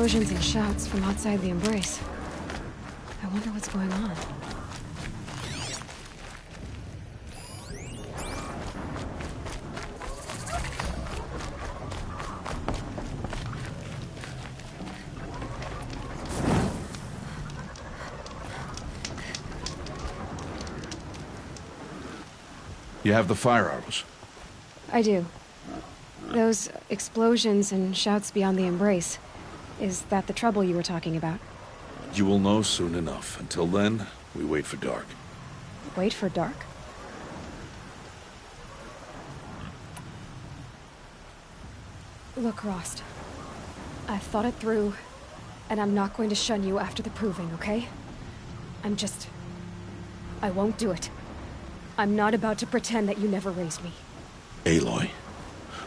explosions and shouts from outside the Embrace. I wonder what's going on. You have the fire arrows? I do. Those explosions and shouts beyond the Embrace. Is that the trouble you were talking about? You will know soon enough. Until then, we wait for dark. Wait for dark? Look, Rost. I've thought it through, and I'm not going to shun you after the proving, okay? I won't do it. I'm not about to pretend that you never raised me. Aloy,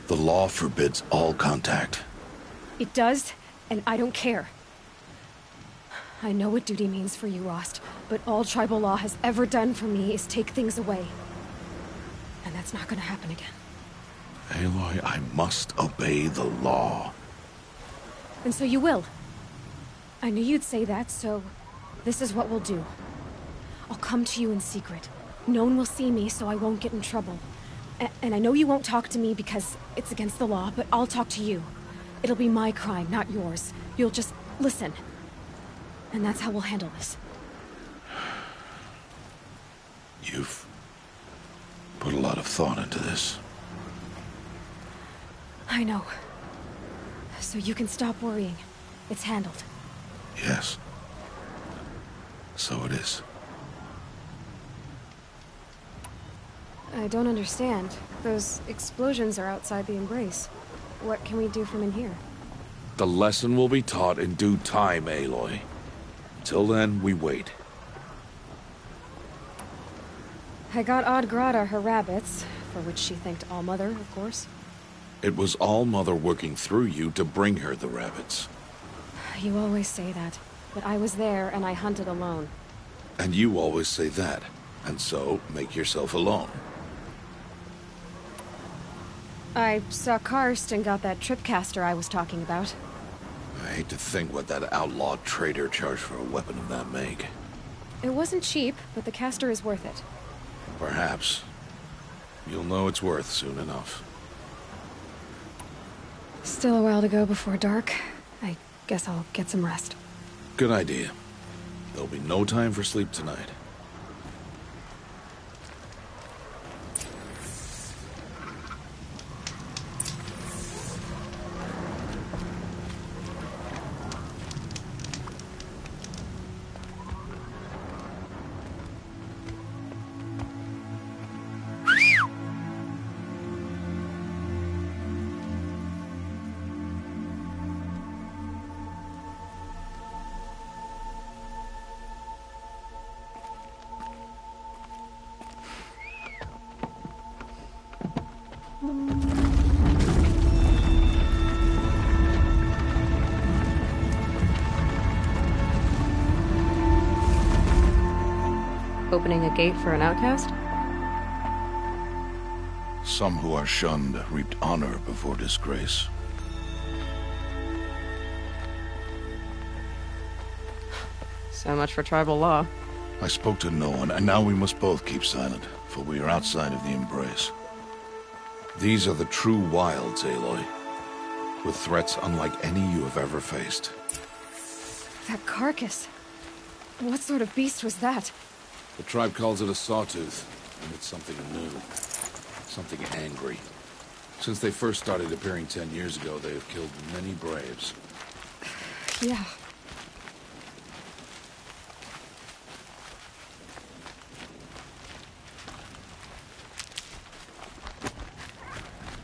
the law forbids all contact. It does, and I don't care. I know what duty means for you, Rost, but all tribal law has ever done for me is take things away. And that's not gonna happen again. Aloy, I must obey the law. And so you will. I knew you'd say that, so this is what we'll do. I'll come to you in secret. No one will see me, so I won't get in trouble. And I know you won't talk to me because it's against the law, but I'll talk to you. It'll be my crime, not yours. You'll just listen. And that's how we'll handle this. You've put a lot of thought into this. I know. So you can stop worrying. It's handled. Yes. So it is. I don't understand. Those explosions are outside the Embrace. What can we do from in here? The lesson will be taught in due time, Aloy. Till then, we wait. I got Odd Grata her rabbits, for which she thanked Allmother, of course. It was Allmother working through you to bring her the rabbits. You always say that, but I was there and I hunted alone. And you always say that, and so make yourself alone. I saw Karst and got that tripcaster I was talking about. I hate to think what that outlaw trader charged for a weapon of that make. It wasn't cheap, but the caster is worth it. Perhaps. You'll know it's worth soon enough. Still a while to go before dark. I guess I'll get some rest. Good idea. There'll be no time for sleep tonight. Opening a gate for an outcast? Some who are shunned reaped honor before disgrace. So much for tribal law. I spoke to no one, and now we must both keep silent, for we are outside of the Embrace. These are the true wilds, Aloy, with threats unlike any you have ever faced. That carcass. What sort of beast was that? The tribe calls it a sawtooth, and it's something new. Something angry. Since they first started appearing 10 years ago, they have killed many braves. Yeah.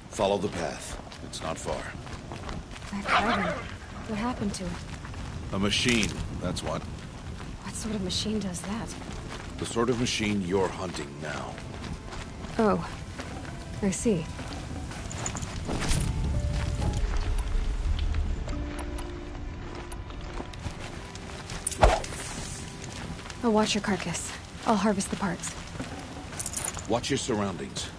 Follow the path. It's not far. That dragon. What happened to it? A machine, that's what. What sort of machine does that? The sort of machine you're hunting now. Oh. I see. I'll watch your carcass. I'll harvest the parts. Watch your surroundings.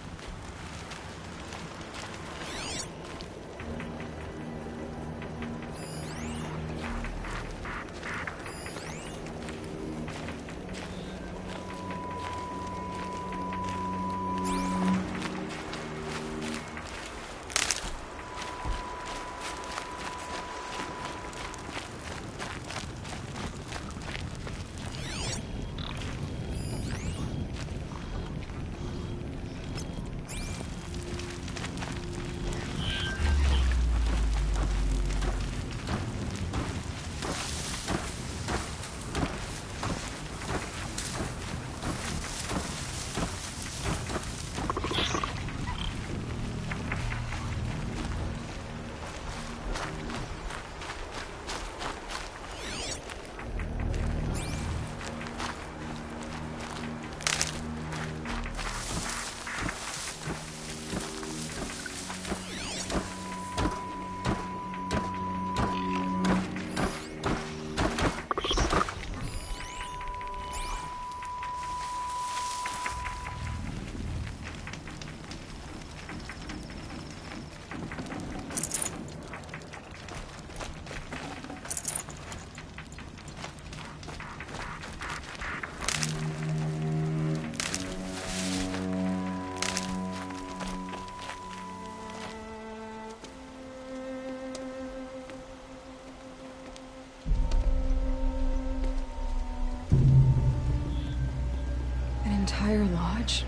Dodge?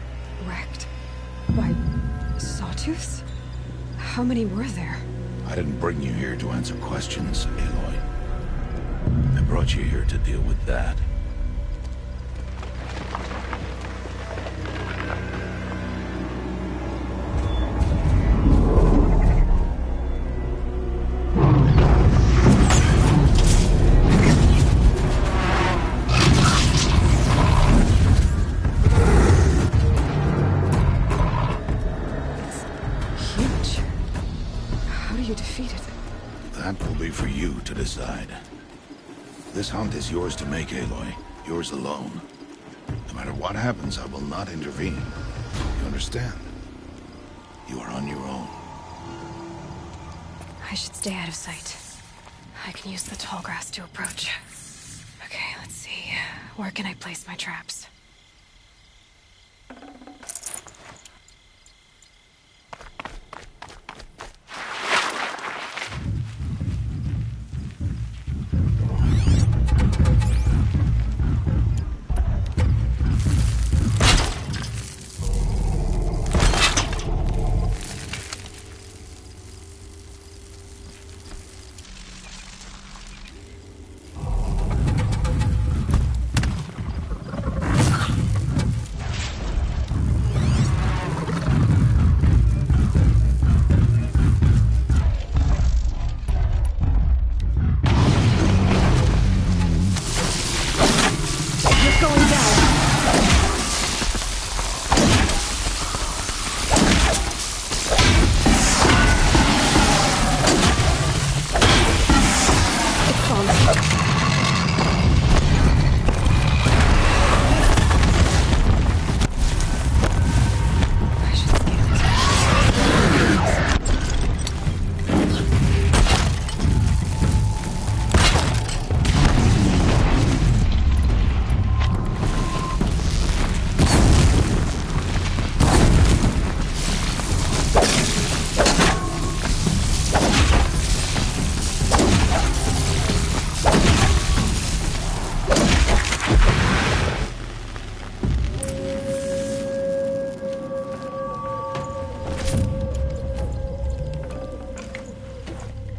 Wrecked? By sawtooths? How many were there? I didn't bring you here to answer questions, Aloy. I brought you here to deal with that. Decide. This hunt is yours to make, Aloy. Yours alone. No matter what happens, I will not intervene. You understand? You are on your own. I should stay out of sight. I can use the tall grass to approach. Okay, let's see. Where can I place my traps?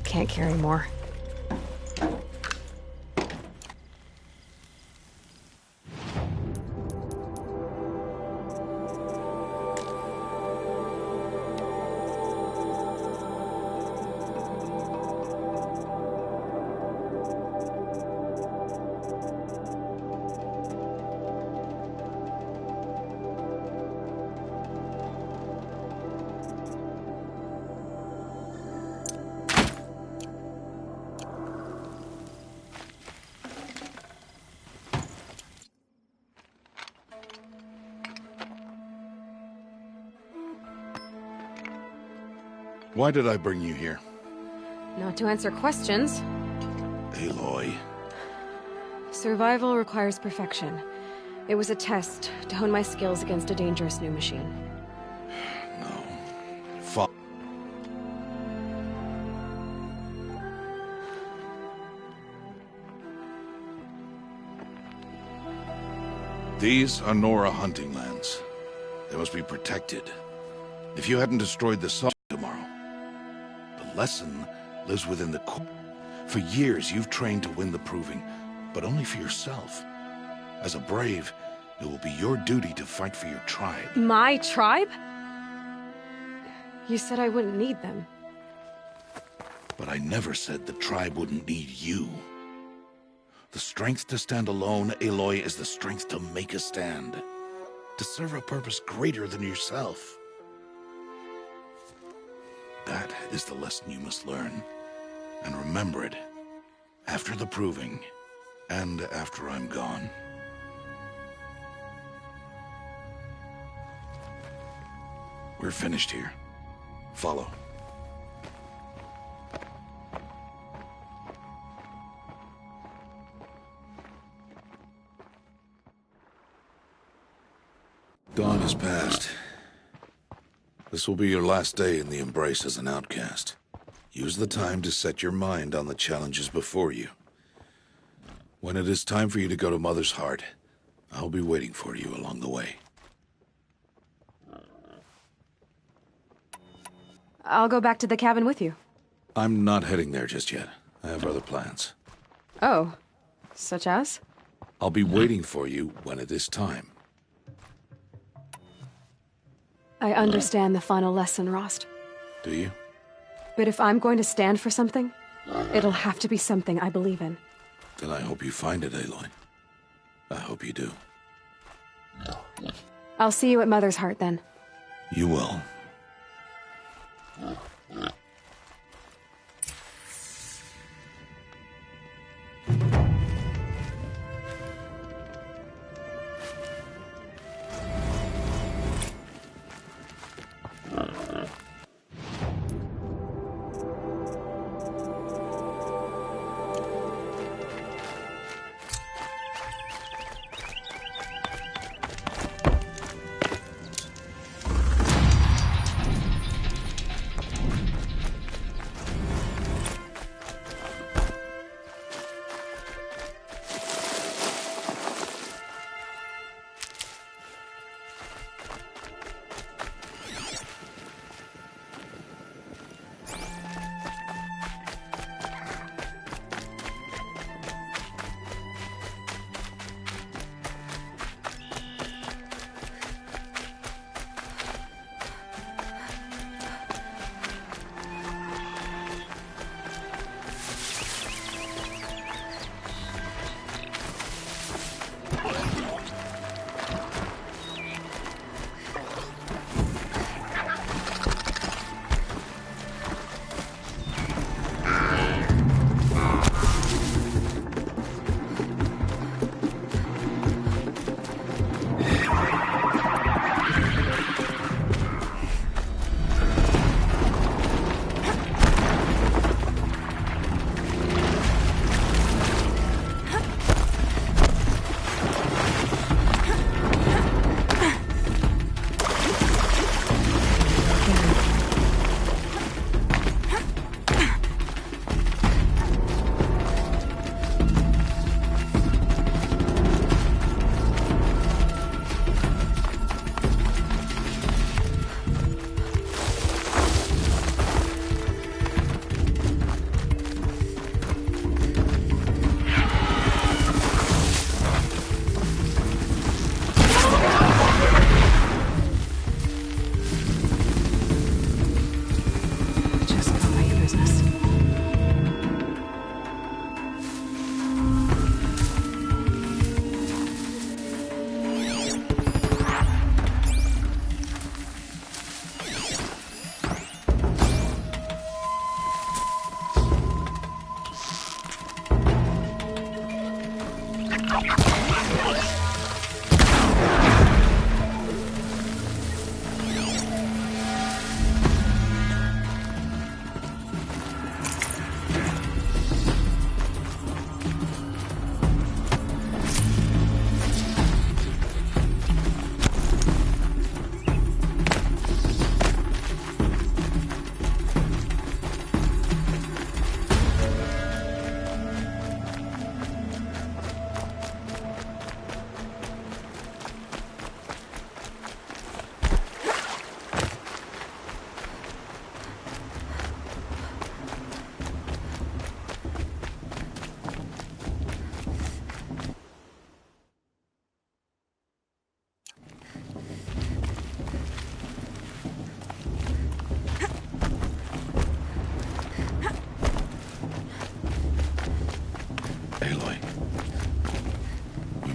Can't carry more. Why did I bring you here? Not to answer questions. Aloy. Survival requires perfection. It was a test to hone my skills against a dangerous new machine. No. These are Nora hunting lands. They must be protected. If you hadn't destroyed the sun tomorrow, the lesson lives within the core. For years, you've trained to win the proving, but only for yourself. As a brave, it will be your duty to fight for your tribe. My tribe? You said I wouldn't need them. But I never said the tribe wouldn't need you. The strength to stand alone, Aloy, is the strength to make a stand. To serve a purpose greater than yourself. That is the lesson you must learn. And remember it. After the proving. And after I'm gone. We're finished here. Follow. Dawn has passed. This will be your last day in the Embrace as an outcast. Use the time to set your mind on the challenges before you. When it is time for you to go to Mother's Heart, I'll be waiting for you along the way. I'll go back to the cabin with you. I'm not heading there just yet. I have other plans. Oh. Such as? I'll be waiting for you when it is time. I understand the final lesson, Rost. Do you? But if I'm going to stand for something, it'll have to be something I believe in. Then I hope you find it, Aloy. I hope you do. I'll see you at Mother's Heart, then. You will.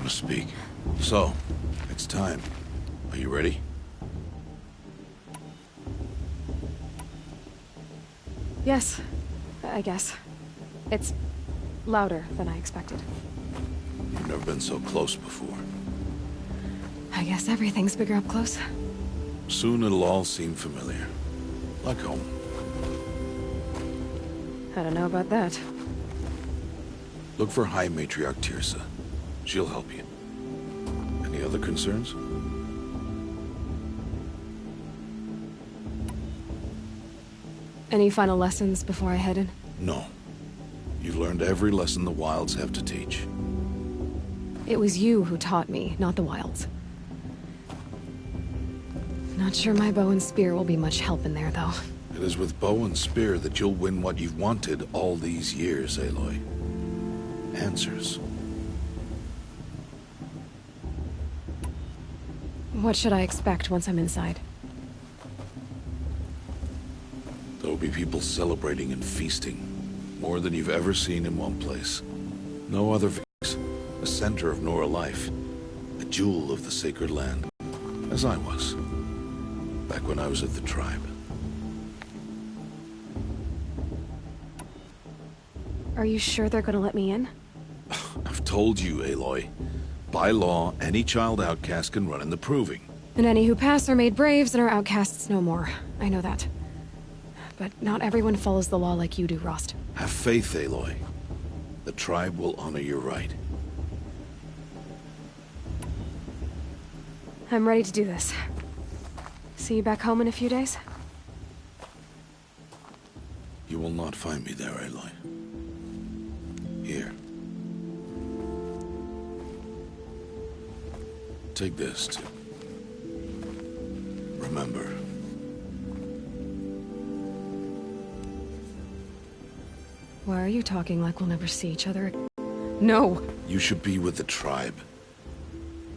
Speak. So, it's time. Are you ready? Yes, I guess. It's louder than I expected. You've never been so close before. I guess everything's bigger up close. Soon it'll all seem familiar. Like home. I don't know about that. Look for High Matriarch Teersa. She'll help you. Any other concerns? Any final lessons before I head in? No. You've learned every lesson the Wilds have to teach. It was you who taught me, not the Wilds. Not sure my bow and spear will be much help in there, though. It is with bow and spear that you'll win what you've wanted all these years, Aloy. Answers. What should I expect once I'm inside? There will be people celebrating and feasting. More than you've ever seen in one place. No other place. A center of Nora life. A jewel of the sacred land. As I was. Back when I was at the tribe. Are you sure they're gonna let me in? I've told you, Aloy. By law, any child outcast can run in the Proving. And any who pass are made braves and are outcasts no more. I know that. But not everyone follows the law like you do, Rost. Have faith, Aloy. The tribe will honor your right. I'm ready to do this. See you back home in a few days? You will not find me there, Aloy. Here. Take this, to remember. Why are you talking like we'll never see each other again? No! You should be with the tribe.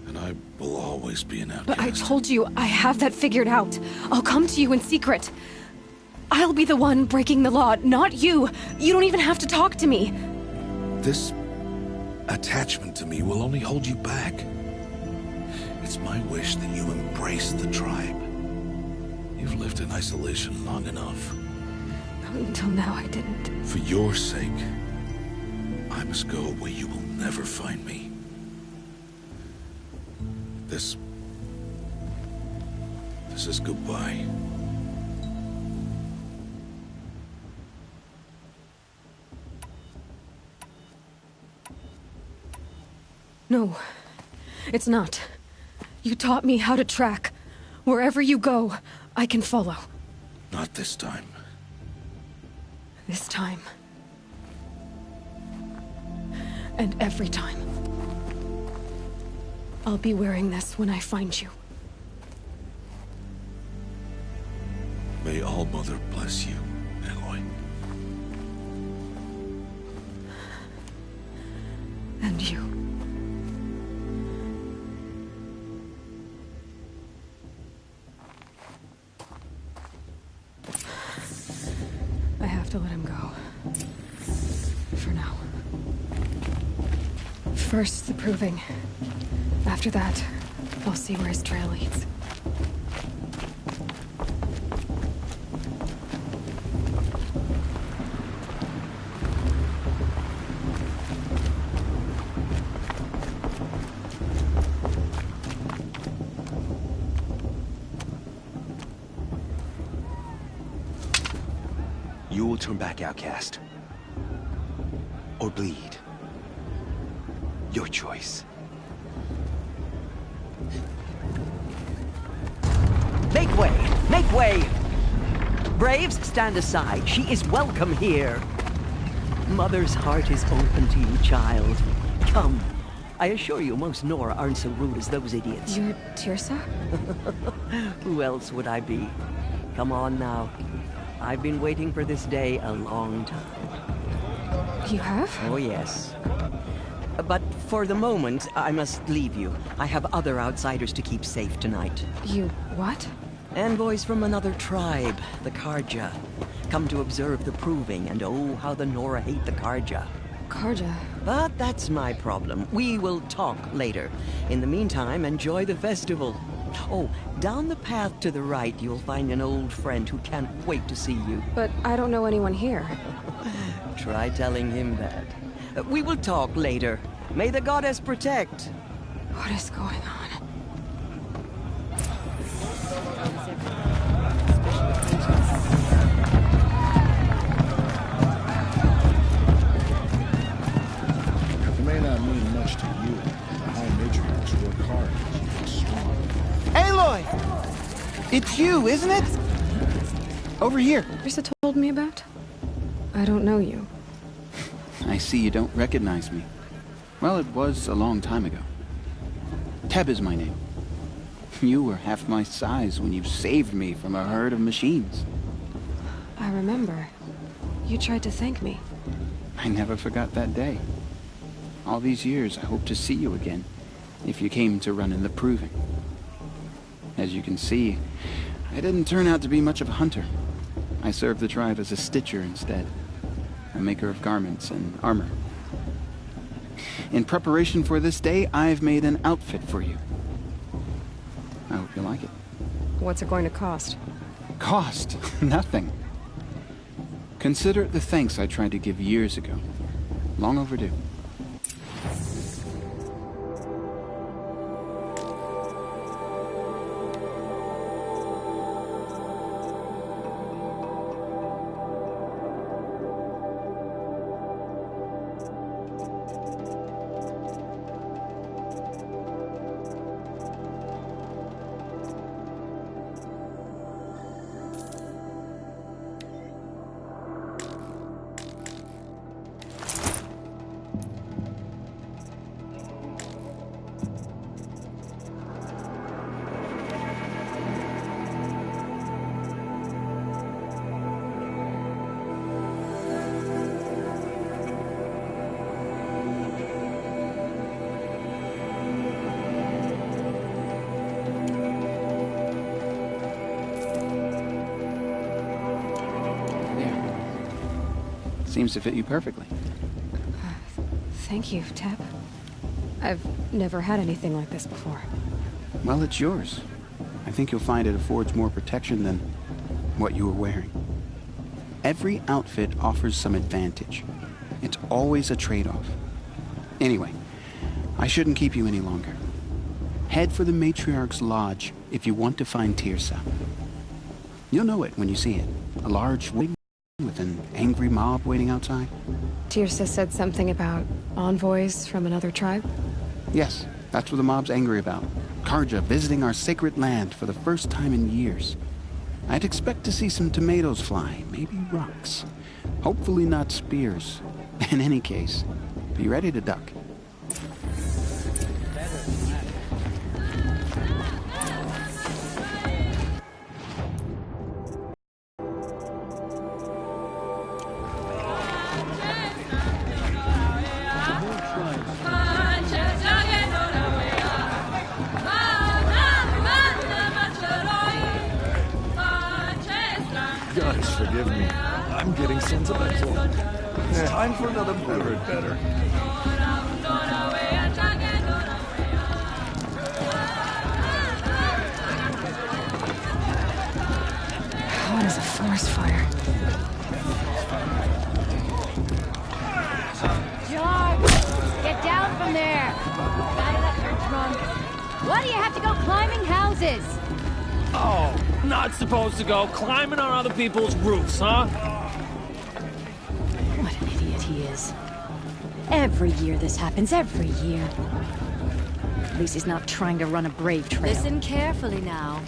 And I will always be an outcast. But I told you, I have that figured out. I'll come to you in secret. I'll be the one breaking the law, not you. You don't even have to talk to me. This attachment to me will only hold you back. It's my wish that you embrace the tribe. You've lived in isolation long enough. Until now, I didn't. For your sake, I must go where you will never find me. This is goodbye. No, it's not. You taught me how to track. Wherever you go, I can follow. Not this time. This time. And every time. I'll be wearing this when I find you. May All-Mother bless you, Aloy. And you. I have to let him go. For now. First, the Proving. After that, I'll see where his trail leads. You will turn back, outcast. Or bleed. Your choice. Make way! Make way! Braves, stand aside. She is welcome here. Mother's heart is open to you, child. Come. I assure you, most Nora aren't so rude as those idiots. You're Teersa? Who else would I be? Come on now. I've been waiting for this day a long time. You have? Oh, yes. But for the moment, I must leave you. I have other outsiders to keep safe tonight. You what? Envoys from another tribe, the Carja. Come to observe the Proving, and oh, how the Nora hate the Carja. Carja? But that's my problem. We will talk later. In the meantime, enjoy the festival. Oh, down the path to the right, you'll find an old friend who can't wait to see you. But I don't know anyone here. Try telling him that. We will talk later. May the goddess protect. What is going on? It may not mean much to you, but the High Matriarchs work hard to keep us strong. Aloy! It's you, isn't it? Over here. Teersa told me about? I don't know you. I see you don't recognize me. Well, it was a long time ago. Teb is my name. You were half my size when you saved me from a herd of machines. remember. You tried to thank me. I never forgot that day. All these years, I hope to see you again, if you came to run in the Proving. As you can see, I didn't turn out to be much of a hunter. I served the tribe as a stitcher instead, a maker of garments and armor. In preparation for this day, I've made an outfit for you. I hope you like it. What's it going to cost? Cost? Nothing. Consider it the thanks I tried to give years ago. Long overdue. Seems to fit you perfectly. Thank you, Tep. I've never had anything like this before. Well, it's yours. I think you'll find it affords more protection than what you were wearing. Every outfit offers some advantage. It's always a trade-off. Anyway, I shouldn't keep you any longer. Head for the Matriarch's Lodge if you want to find Teersa. You'll know it when you see it. A large wing with an angry mob waiting outside. Teersa said something about envoys from another tribe? Yes, that's what the mob's angry about. Carja visiting our sacred land for the first time in years. I'd expect to see some tomatoes fly, maybe rocks. Hopefully not spears. In any case, be ready to duck. Guys, forgive me. I'm getting sentimental. It's time for another better. What is a forest fire? George, get down from there. Saddle up your trunk. Why do you have to go climbing houses? Oh, not supposed to go climbing on other people's roofs, huh? What an idiot he is. Every year this happens, every year. At least he's not trying to run a brave trail. Listen carefully now,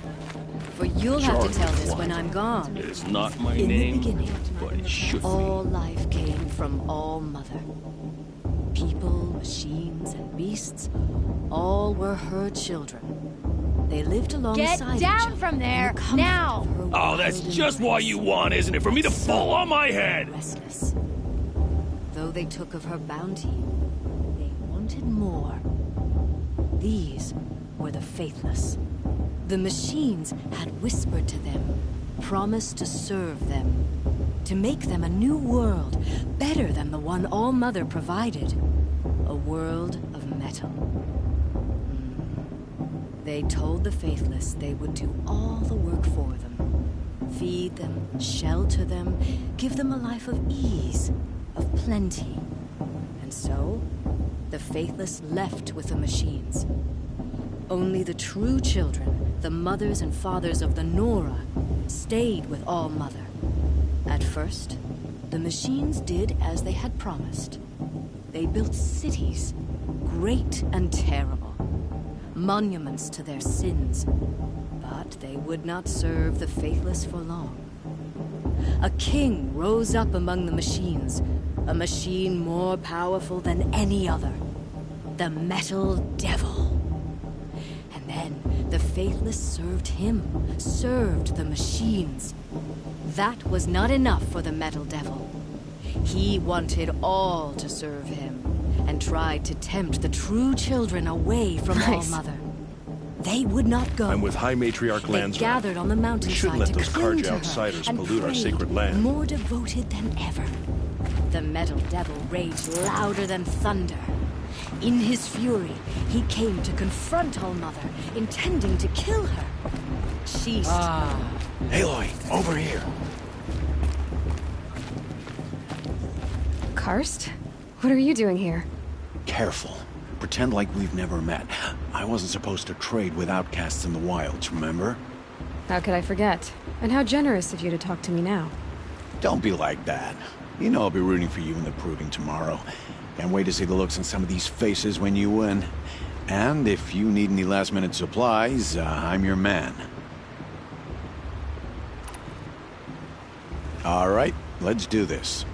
for you'll have to tell this when I'm gone. It's not my In name, the beginning, but it should be. all life came from All Mother. People, machines, and beasts, all were her children. They lived alongside Get each down other from in the there, comfort now! of her Oh, that's wild just what embrace. you want, isn't it? For me to fall on my head! Restless. Though they took of her bounty, they wanted more. These were the faithless. The machines had whispered to them, promised to serve them, to make them a new world, better than the one All Mother provided. A world of metal. They told the faithless they would do all the work for them. Feed them, shelter them, give them a life of ease, of plenty. And so, the faithless left with the machines. Only the true children, the mothers and fathers of the Nora, stayed with All Mother. At first, the machines did as they had promised. They built cities, great and terrible. Monuments to their sins, but they would not serve the faithless for long. A king rose up among the machines, a machine more powerful than any other, the Metal Devil. And then The Faithless served him, served the machines. That was not enough for the Metal Devil. He wanted all to serve him, and tried to tempt the true children away from All-Mother. They would not go. I'm with High Matriarch They Lansra. gathered on the We mountainside shouldn't let to those cling Carja to her outsiders and pollute our prayed, sacred land. more devoted than ever. The Metal Devil raged louder than thunder. In his fury, he came to confront All-Mother, intending to kill her. She... Aloy, over here. Karst? What are you doing here? Careful. Pretend like we've never met. I wasn't supposed to trade with outcasts in the wilds, remember? How could I forget? And how generous of you to talk to me now. Don't be like that. You know I'll be rooting for you in the proving tomorrow. Can't wait to see the looks on some of these faces when you win. And if you need any last-minute supplies, I'm your man. All right, let's do this.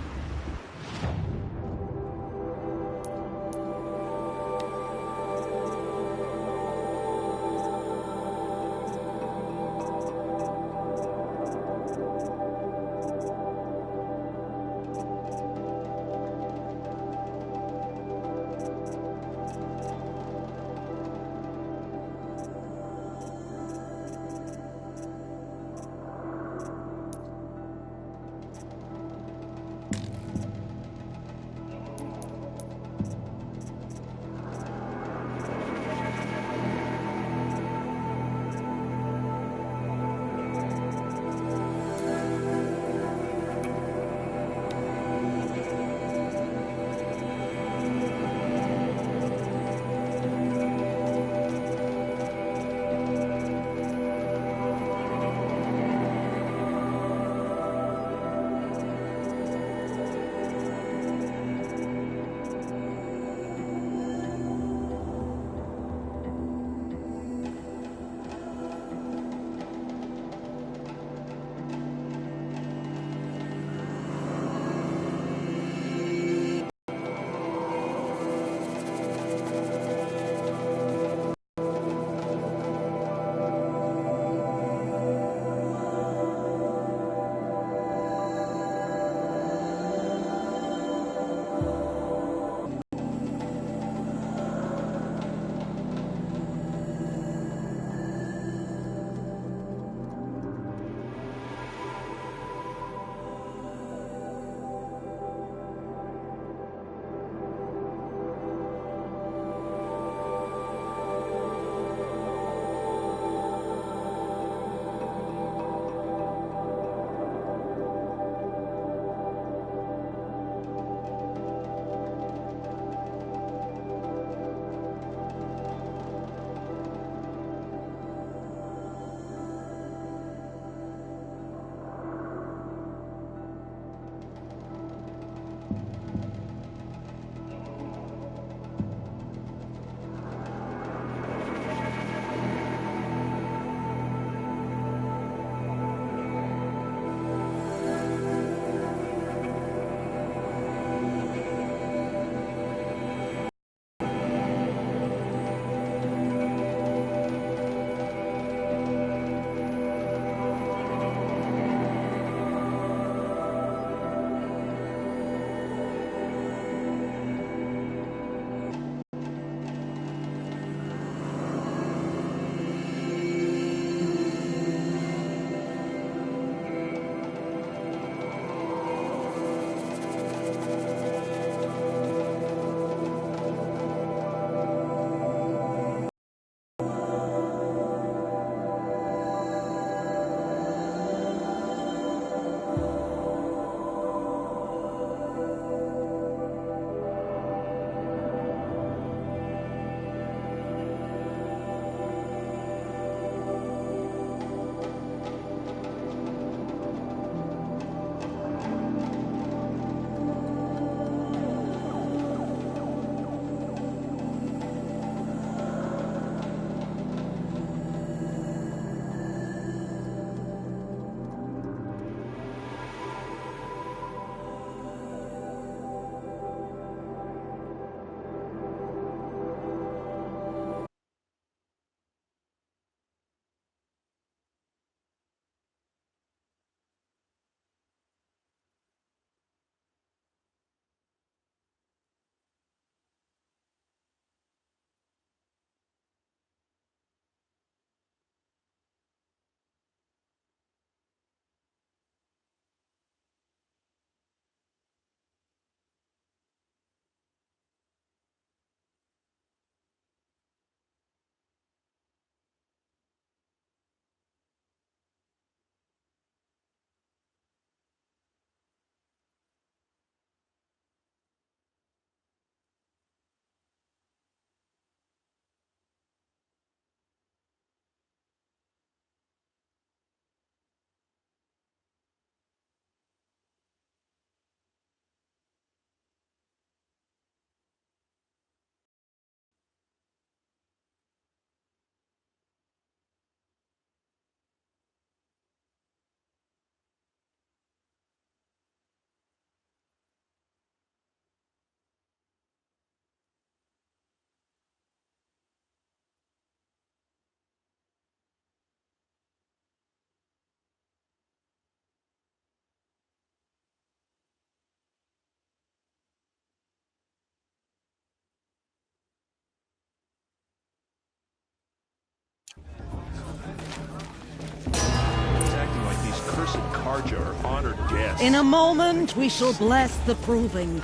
Carja are honored guests. In a moment, we shall bless the proving.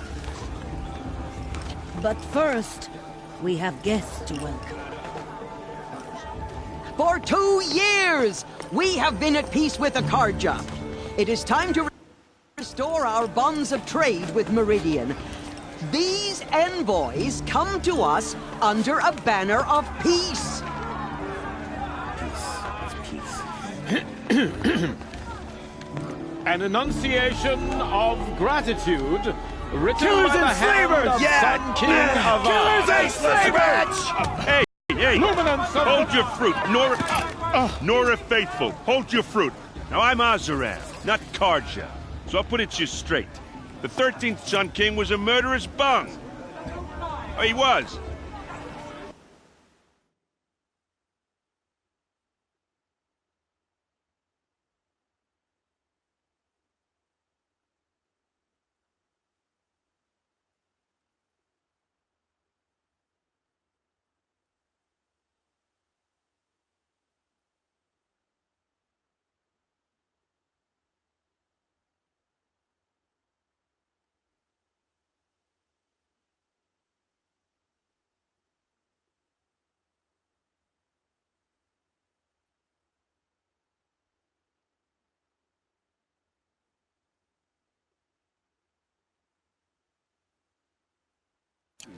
But first, we have guests to welcome. For 2 years, we have been at peace with the Carja. It is time to restore our bonds of trade with Meridian. These envoys come to us under a banner of peace. An enunciation of gratitude written Killers by the and hand slavers! of Yeah! Sun King of Killers and slavers! Hey, hey! Luminance of Hold your fruit, Nora Faithful. Hold your fruit. Now I'm Azaran, not Carja, so I'll put it to you straight. The 13th Sun King was a murderous bung. Oh, he was.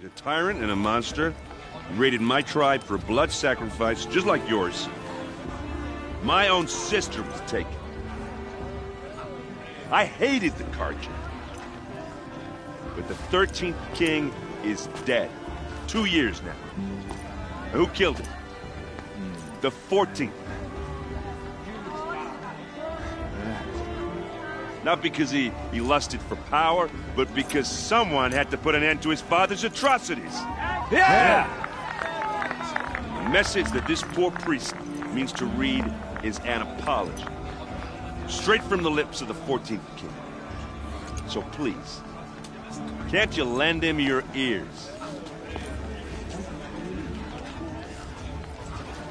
He's a tyrant and a monster. He raided my tribe for a blood sacrifice, just like yours. My own sister was taken. I hated the Carja. But the 13th king is dead. 2 years now. And who killed him? The 14th. Not because he lusted for power, but because someone had to put an end to his father's atrocities. Yeah! The message that this poor priest means to read is an apology. Straight from the lips of the 14th king. So please, can't you lend him your ears?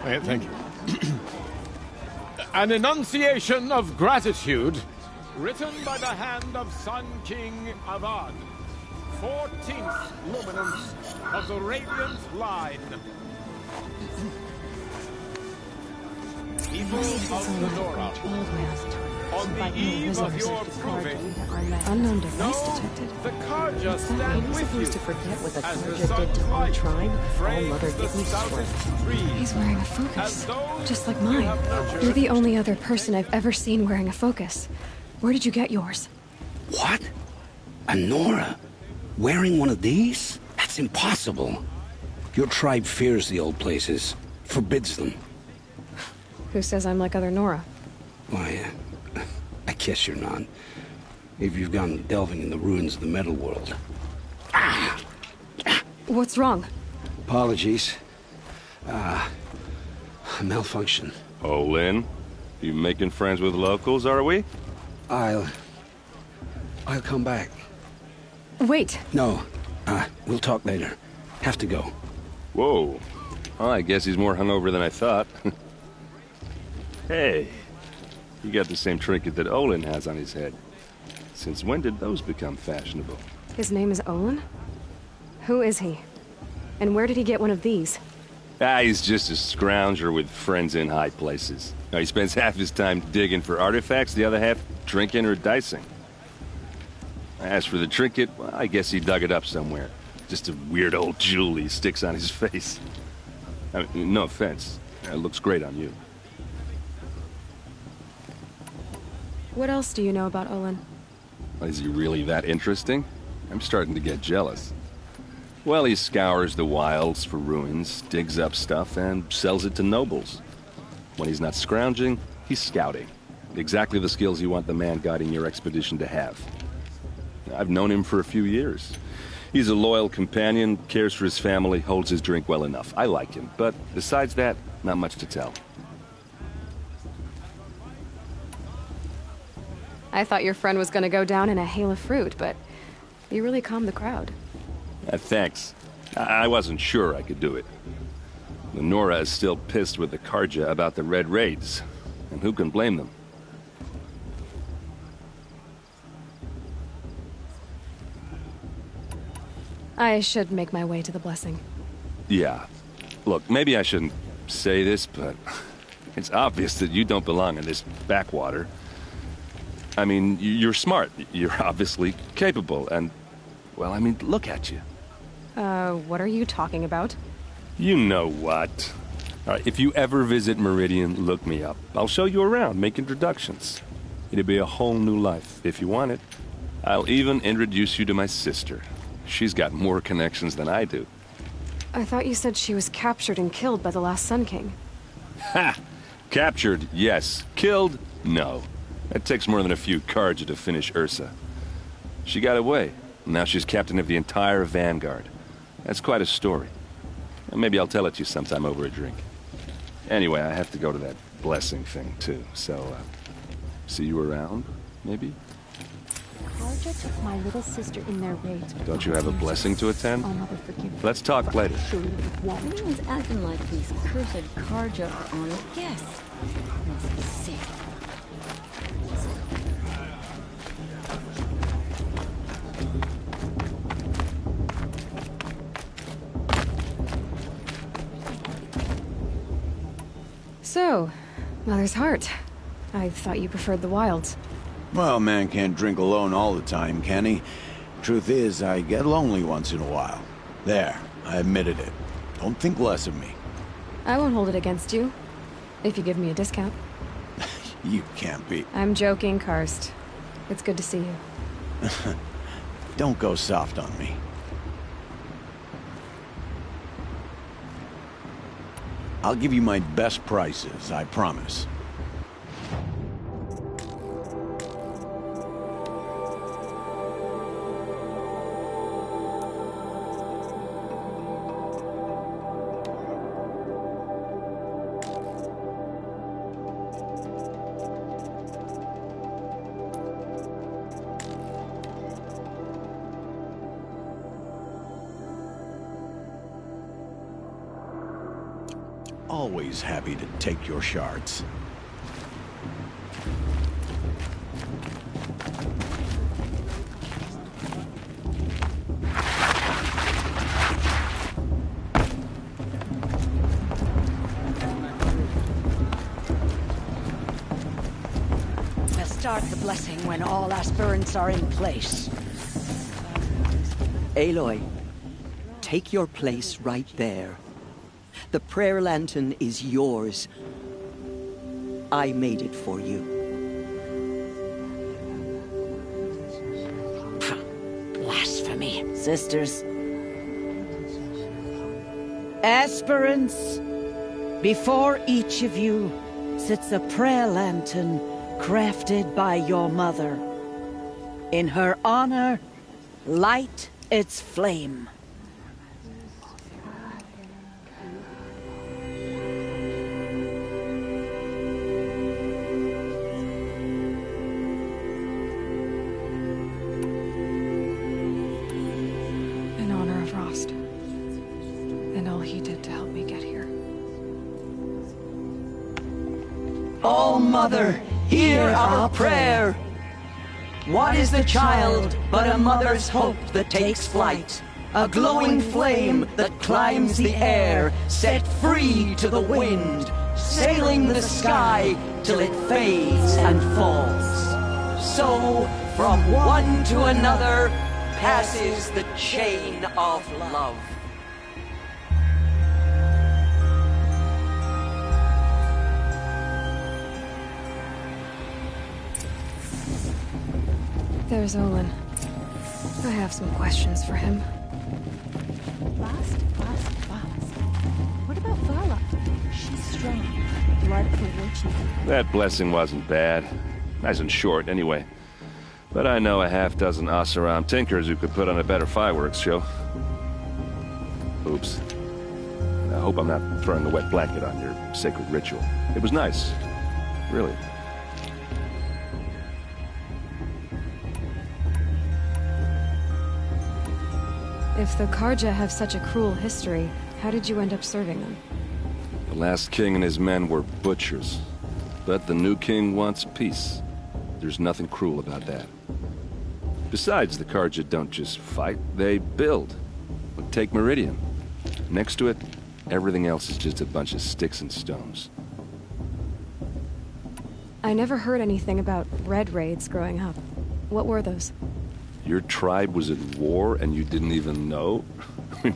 Thank you. An enunciation of gratitude written by the hand of Sun King Avad, 14th luminance of the Radiant Line. People of the Nora, on the eve of your proving, Unknown device detected. the Carja stand with you to forget what the as the Carja did to sun's our light tribe? All frames Mother the Gibbons stoutest trees. He's wearing a focus, As those just like you mine. have nurtured. You're the only other person I've ever seen wearing a focus. Where did you get yours? What? A Nora? Wearing one of these? That's impossible. Your tribe fears the old places, forbids them. Who says I'm like other Nora? Why, I guess you're not. If you've gone delving in the ruins of the metal world. What's wrong? Apologies. Malfunction. Oh, Lynn, you making friends with locals, are we? I'll come back. Wait. No, we'll talk later. Have to go. Whoa. Well, I guess he's more hungover than I thought. Hey, you got the same trinket that Olin has on his head. Since when did those become fashionable? His name is Olin? Who is he? And where did he get one of these? He's just a scrounger with friends in high places. Now, he spends half his time digging for artifacts, the other half drinking or dicing. As for the trinket, well, I guess he dug it up somewhere. Just a weird old jewel he sticks on his face. I mean, no offense. It looks great on you. What else do you know about Olin? Is he really that interesting? I'm starting to get jealous. Well, he scours the wilds for ruins, digs up stuff, and sells it to nobles. When he's not scrounging, he's scouting. Exactly the skills you want the man guiding your expedition to have. I've known him for a few years. He's a loyal companion, cares for his family, holds his drink well enough. I like him, but besides that, not much to tell. I thought your friend was gonna go down in a hail of fruit, but you really calmed the crowd. Thanks. I wasn't sure I could do it. Lenora is still pissed with the Carja about the Red Raids, and who can blame them? I should make my way to the blessing. Yeah. Look, maybe I shouldn't say this, but it's obvious that you don't belong in this backwater. I mean, you're smart. You're obviously capable, and, well, I mean, look at you. What are you talking about? You know what. All right, if you ever visit Meridian, look me up. I'll show you around, make introductions. It'll be a whole new life, if you want it. I'll even introduce you to my sister. She's got more connections than I do. I thought you said she was captured and killed by the last Sun King. Ha! Captured, yes. Killed, no. It takes more than a few Carja to finish Ursa. She got away. Now she's captain of the entire Vanguard. That's quite a story. And maybe I'll tell it to you sometime over a drink. Anyway, I have to go to that blessing thing, too. So, see you around, maybe? Carja took my little sister in their raid. Don't you have a blessing to attend? Oh, Mother, forgive me. Let's talk later. Everyone's acting like these cursed Carja are on a guest. Makes me sick. So, Mother's Heart. I thought you preferred the wilds. Well, man can't drink alone all the time, can he? Truth is, I get lonely once in a while. There, I admitted it. Don't think less of me. I won't hold it against you, if you give me a discount. You can't be. I'm joking, Karst. It's good to see you. Don't go soft on me. I'll give you my best prices, I promise. Always happy to take your shards. We'll start the blessing when all aspirants are in place. Aloy, take your place right there. The prayer lantern is yours. I made it for you. Blasphemy. Sisters. Aspirants, before each of you sits a prayer lantern crafted by your mother. In her honor, light its flame. Oh, Mother, hear our prayer. What is the child but a mother's hope that takes flight? A glowing flame that climbs the air, set free to the wind, sailing the sky till it fades and falls. So, from one to another, passes the chain of love. There's Olin. I have some questions for him. Fast. What about Vala? She's strong. Blood of the witch. That blessing wasn't bad. Nice and short, anyway. But I know a half-dozen Oseram tinkers who could put on a better fireworks show. Oops. I hope I'm not throwing a wet blanket on your sacred ritual. It was nice. Really. If the Carja have such a cruel history, how did you end up serving them? The last king and his men were butchers. But the new king wants peace. There's nothing cruel about that. Besides, the Carja don't just fight, they build. Take Meridian. Next to it, everything else is just a bunch of sticks and stones. I never heard anything about Red Raids growing up. What were those? Your tribe was at war and you didn't even know?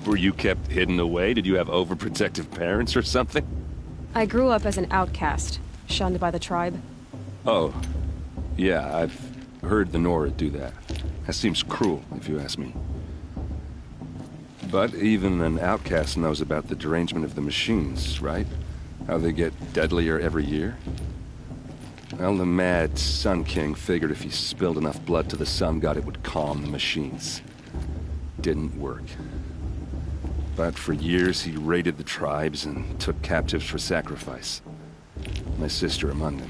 Were you kept hidden away? Did you have overprotective parents or something? I grew up as an outcast, shunned by the tribe. Oh, yeah, I've heard the Nora do that. That seems cruel, if you ask me. But even an outcast knows about the derangement of the machines, right? How they get deadlier every year? Well, the mad Sun King figured if he spilled enough blood to the Sun God, it would calm the machines. Didn't work. But for years, he raided the tribes and took captives for sacrifice. My sister among them.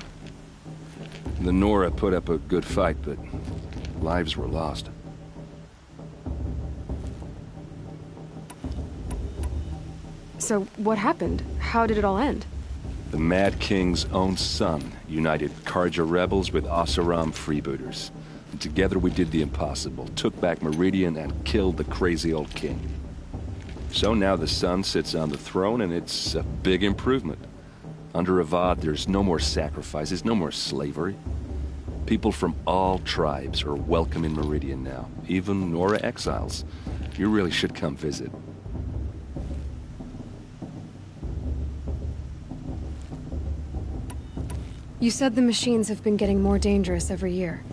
The Nora put up a good fight, but lives were lost. So, what happened? How did it all end? The Mad King's own son united Karja rebels with Oseram freebooters. And together we did the impossible, took back Meridian and killed the crazy old king. So now the son sits on the throne and it's a big improvement. Under Avad, there's no more sacrifices, no more slavery. People from all tribes are welcome in Meridian now, even Nora exiles. You really should come visit. You said the machines have been getting more dangerous every year.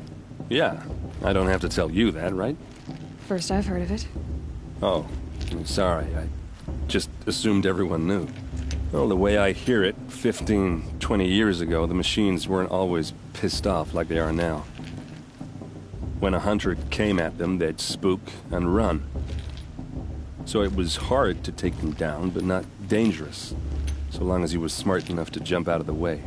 Yeah, I don't have to tell you that, right? First I've heard of it. Oh, I'm sorry. I just assumed everyone knew. Well, the way I hear it, 15, 20 years ago, the machines weren't always pissed off like they are now. When a hunter came at them, they'd spook and run. So it was hard to take them down, but not dangerous, so long as he was smart enough to jump out of the way.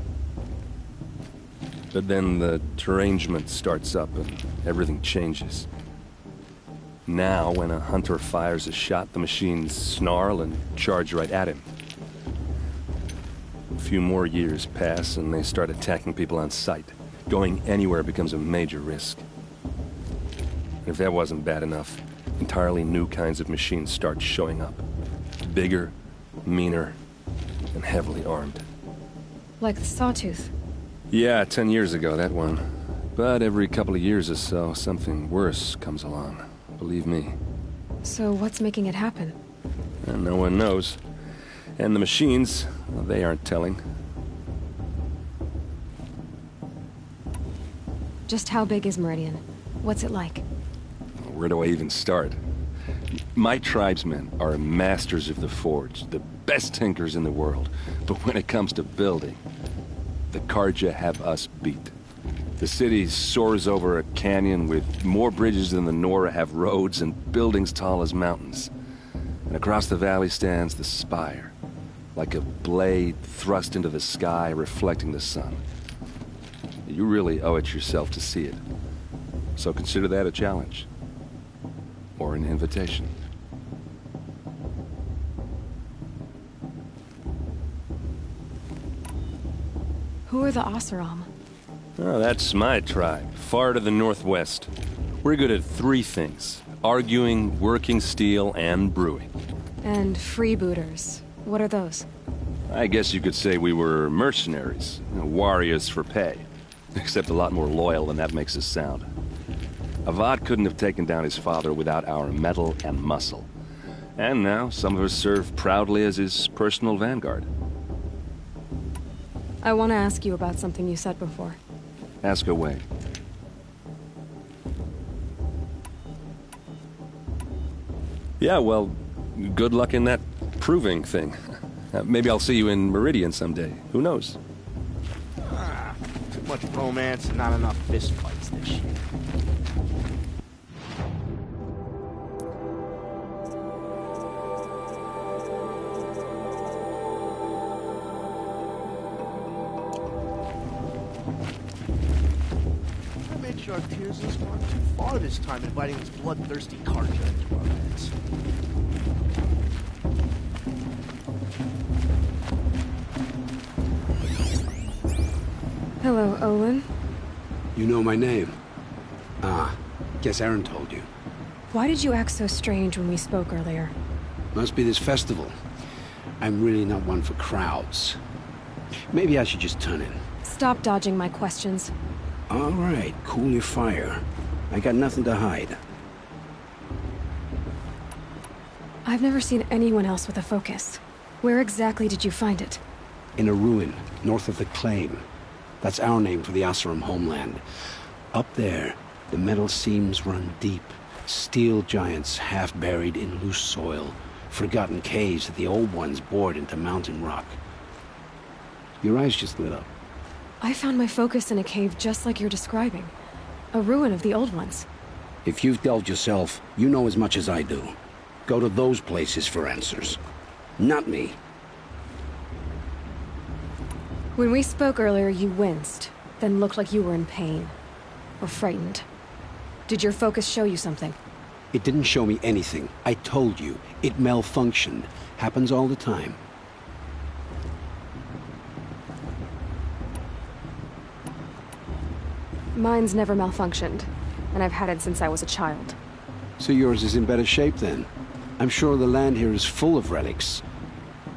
But then the derangement starts up and everything changes. Now, when a hunter fires a shot, the machines snarl and charge right at him. A few more years pass and they start attacking people on sight. Going anywhere becomes a major risk. And if that wasn't bad enough, entirely new kinds of machines start showing up. Bigger, meaner, and heavily armed. Like the Sawtooth. Yeah, 10 years ago, that one. But every couple of years or so, something worse comes along. Believe me. So what's making it happen? And no one knows. And the machines, well, they aren't telling. Just how big is Meridian? What's it like? Where do I even start? My tribesmen are masters of the forge, the best tinkers in the world. But when it comes to building, the Karja have us beat. The city soars over a canyon with more bridges than the Nora have roads and buildings tall as mountains. And across the valley stands the spire, like a blade thrust into the sky reflecting the sun. You really owe it yourself to see it. So consider that a challenge. Or an invitation. Who are the Oseram? Oh, that's my tribe, far to the northwest. We're good at three things: arguing, working steel, and brewing. And freebooters. What are those? I guess you could say we were mercenaries, warriors for pay. Except a lot more loyal than that makes us sound. Avad couldn't have taken down his father without our metal and muscle. And now, some of us serve proudly as his personal vanguard. I want to ask you about something you said before. Ask away. Yeah, well, good luck in that proving thing. Maybe I'll see you in Meridian someday. Who knows? Too much romance and not enough fist fights this year. Our tears has gone too far this time, inviting this bloodthirsty Karja into our beds. Hello, Olin. You know my name? Ah, guess Aaron told you. Why did you act so strange when we spoke earlier? Must be this festival. I'm really not one for crowds. Maybe I should just turn in. Stop dodging my questions. All right, cool your fire. I got nothing to hide. I've never seen anyone else with a focus. Where exactly did you find it? In a ruin, north of the Claim. That's our name for the Oseram homeland. Up there, the metal seams run deep. Steel giants half buried in loose soil. Forgotten caves that the old ones bored into mountain rock. Your eyes just lit up. I found my focus in a cave just like you're describing. A ruin of the old ones. If you've delved yourself, you know as much as I do. Go to those places for answers. Not me. When we spoke earlier, you winced, then looked like you were in pain. Or frightened. Did your focus show you something? It didn't show me anything. I told you. It malfunctioned. Happens all the time. Mine's never malfunctioned, and I've had it since I was a child. So yours is in better shape then? I'm sure the land here is full of relics.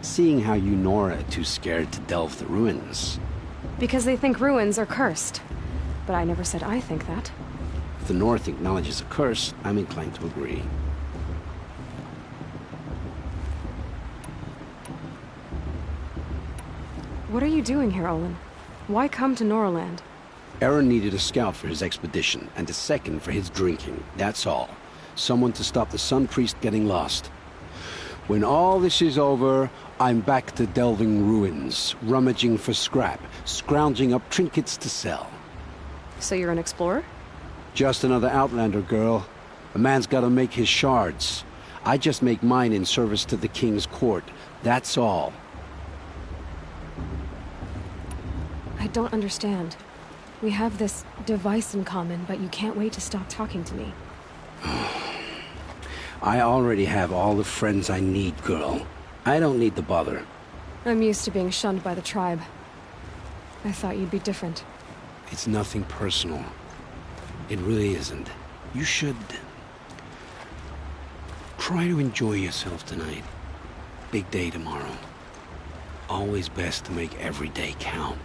Seeing how you Nora are too scared to delve the ruins. Because they think ruins are cursed. But I never said I think that. If the North acknowledges a curse, I'm inclined to agree. What are you doing here, Olin? Why come to Noraland? Aaron needed a scout for his expedition, and a second for his drinking. That's all. Someone to stop the Sun Priest getting lost. When all this is over, I'm back to delving ruins, rummaging for scrap, scrounging up trinkets to sell. So you're an explorer? Just another Outlander, girl. A man's gotta make his shards. I just make mine in service to the King's court. That's all. I don't understand. We have this device in common, but you can't wait to stop talking to me. I already have all the friends I need, girl. I don't need the bother. I'm used to being shunned by the tribe. I thought you'd be different. It's nothing personal. It really isn't. You should... try to enjoy yourself tonight. Big day tomorrow. Always best to make every day count.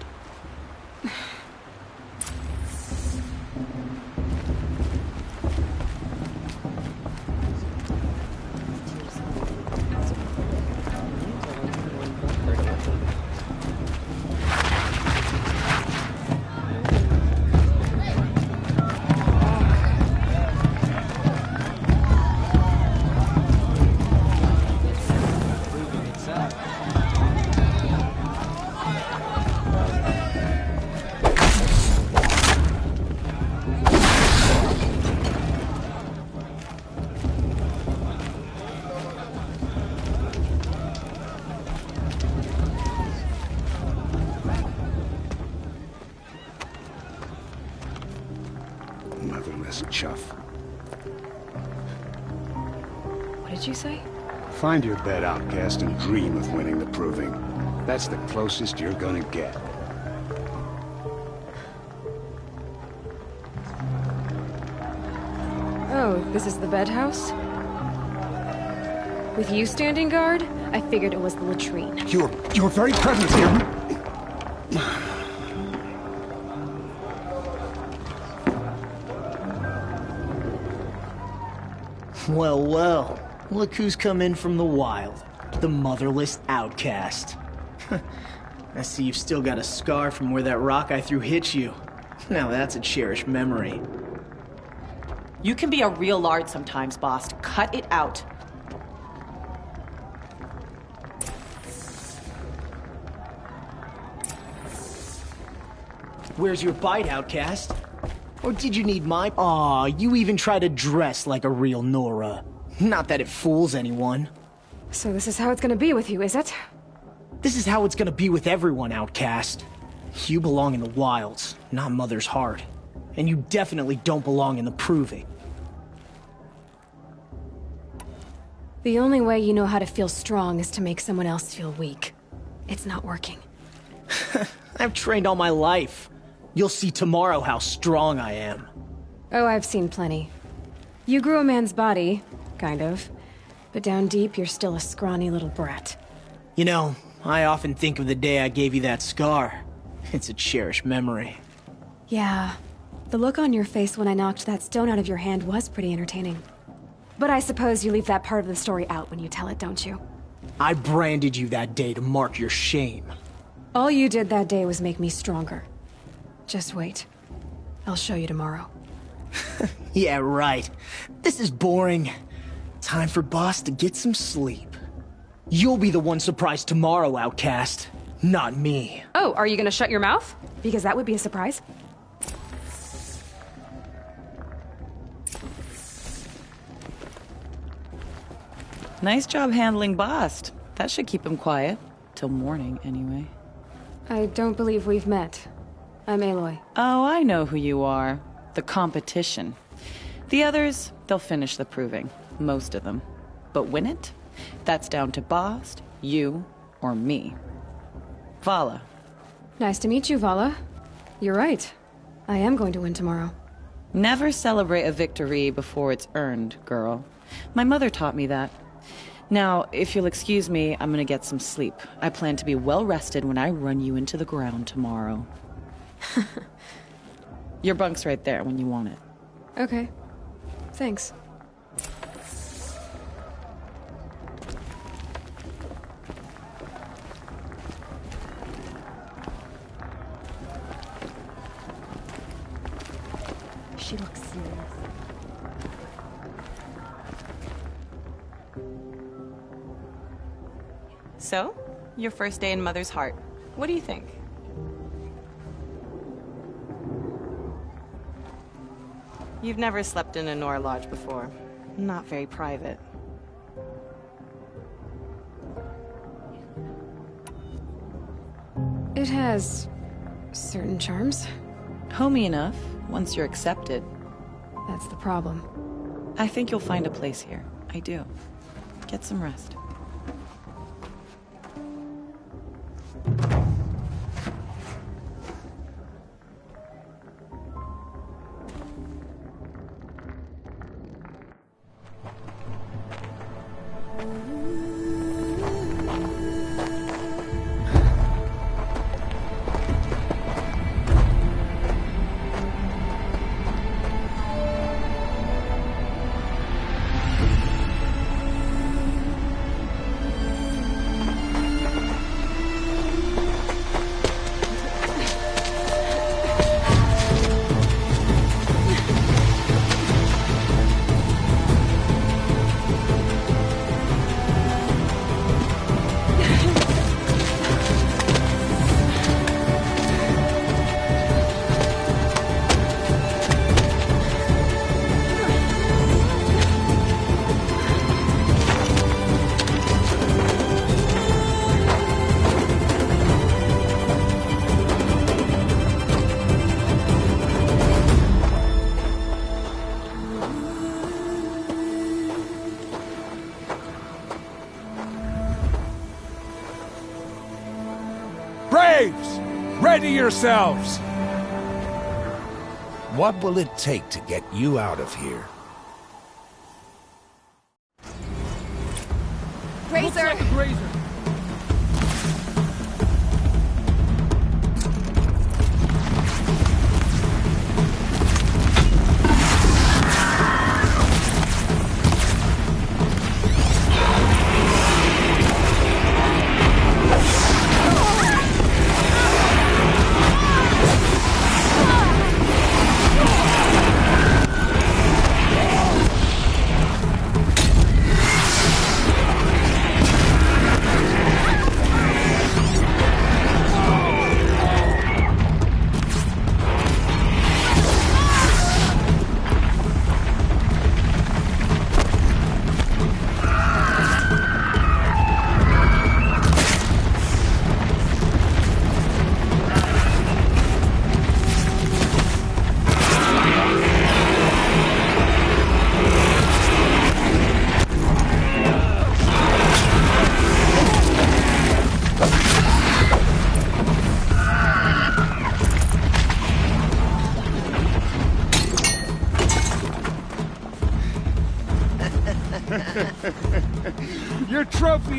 Motherless chuff. What did you say? Find your bed, outcast, and dream of winning the Proving. That's the closest you're gonna get. Oh, this is the bedhouse? With you standing guard, I figured it was the latrine. Your very presence here... Well, well. Look who's come in from the wild. The motherless outcast. I see you've still got a scar from where that rock I threw hit you. Now that's a cherished memory. You can be a real lard sometimes, boss. Cut it out. Where's your bite, outcast? Or did you need my... Aw, you even try to dress like a real Nora. Not that it fools anyone. So this is how it's gonna be with you, is it? This is how it's gonna be with everyone, outcast. You belong in the wilds, not Mother's Heart. And you definitely don't belong in the Proving. The only way you know how to feel strong is to make someone else feel weak. It's not working. I've trained all my life. You'll see tomorrow how strong I am. Oh, I've seen plenty. You grew a man's body, kind of. But down deep, you're still a scrawny little brat. You know, I often think of the day I gave you that scar. It's a cherished memory. Yeah. The look on your face when I knocked that stone out of your hand was pretty entertaining. But I suppose you leave that part of the story out when you tell it, don't you? I branded you that day to mark your shame. All you did that day was make me stronger. Just wait. I'll show you tomorrow. Yeah, right. This is boring. Time for Boss to get some sleep. You'll be the one surprised tomorrow, Outcast. Not me. Oh, are you gonna shut your mouth? Because that would be a surprise. Nice job handling Bast. That should keep him quiet. Till morning, anyway. I don't believe we've met. I'm Aloy. Oh, I know who you are. The competition. The others, they'll finish the proving. Most of them. But win it? That's down to Bast, you, or me. Vala. Nice to meet you, Vala. You're right. I am going to win tomorrow. Never celebrate a victory before it's earned, girl. My mother taught me that. Now, if you'll excuse me, I'm gonna get some sleep. I plan to be well rested when I run you into the ground tomorrow. Your bunk's right there when you want it. Okay. Thanks. She looks serious. So, your first day in Mother's Heart. What do you think? You've never slept in a Nora Lodge before. Not very private. It has certain charms. Homey enough, once you're accepted. That's the problem. I think you'll find a place here. I do. Get some rest. Braves! Ready yourselves! What will it take to get you out of here? Razor! Looks like a Razor.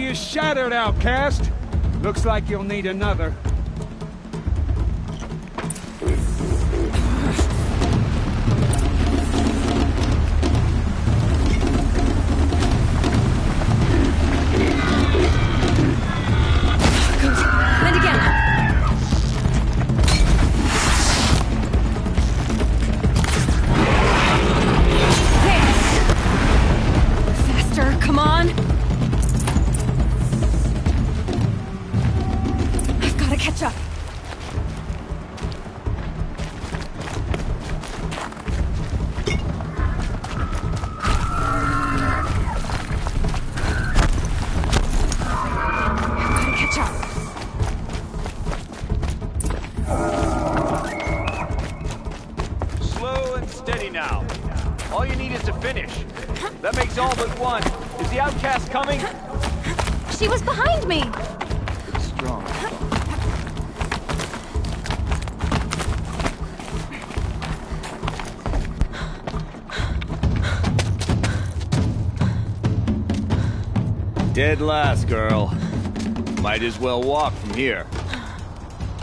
body is shattered, outcast. Looks like you'll need another. And again. Faster, come on. I've got to catch up. Slow and steady now. All you need is to finish. That makes all but one. Is the outcast coming? She was behind me. Strong. Dead last, girl. Might as well walk from here.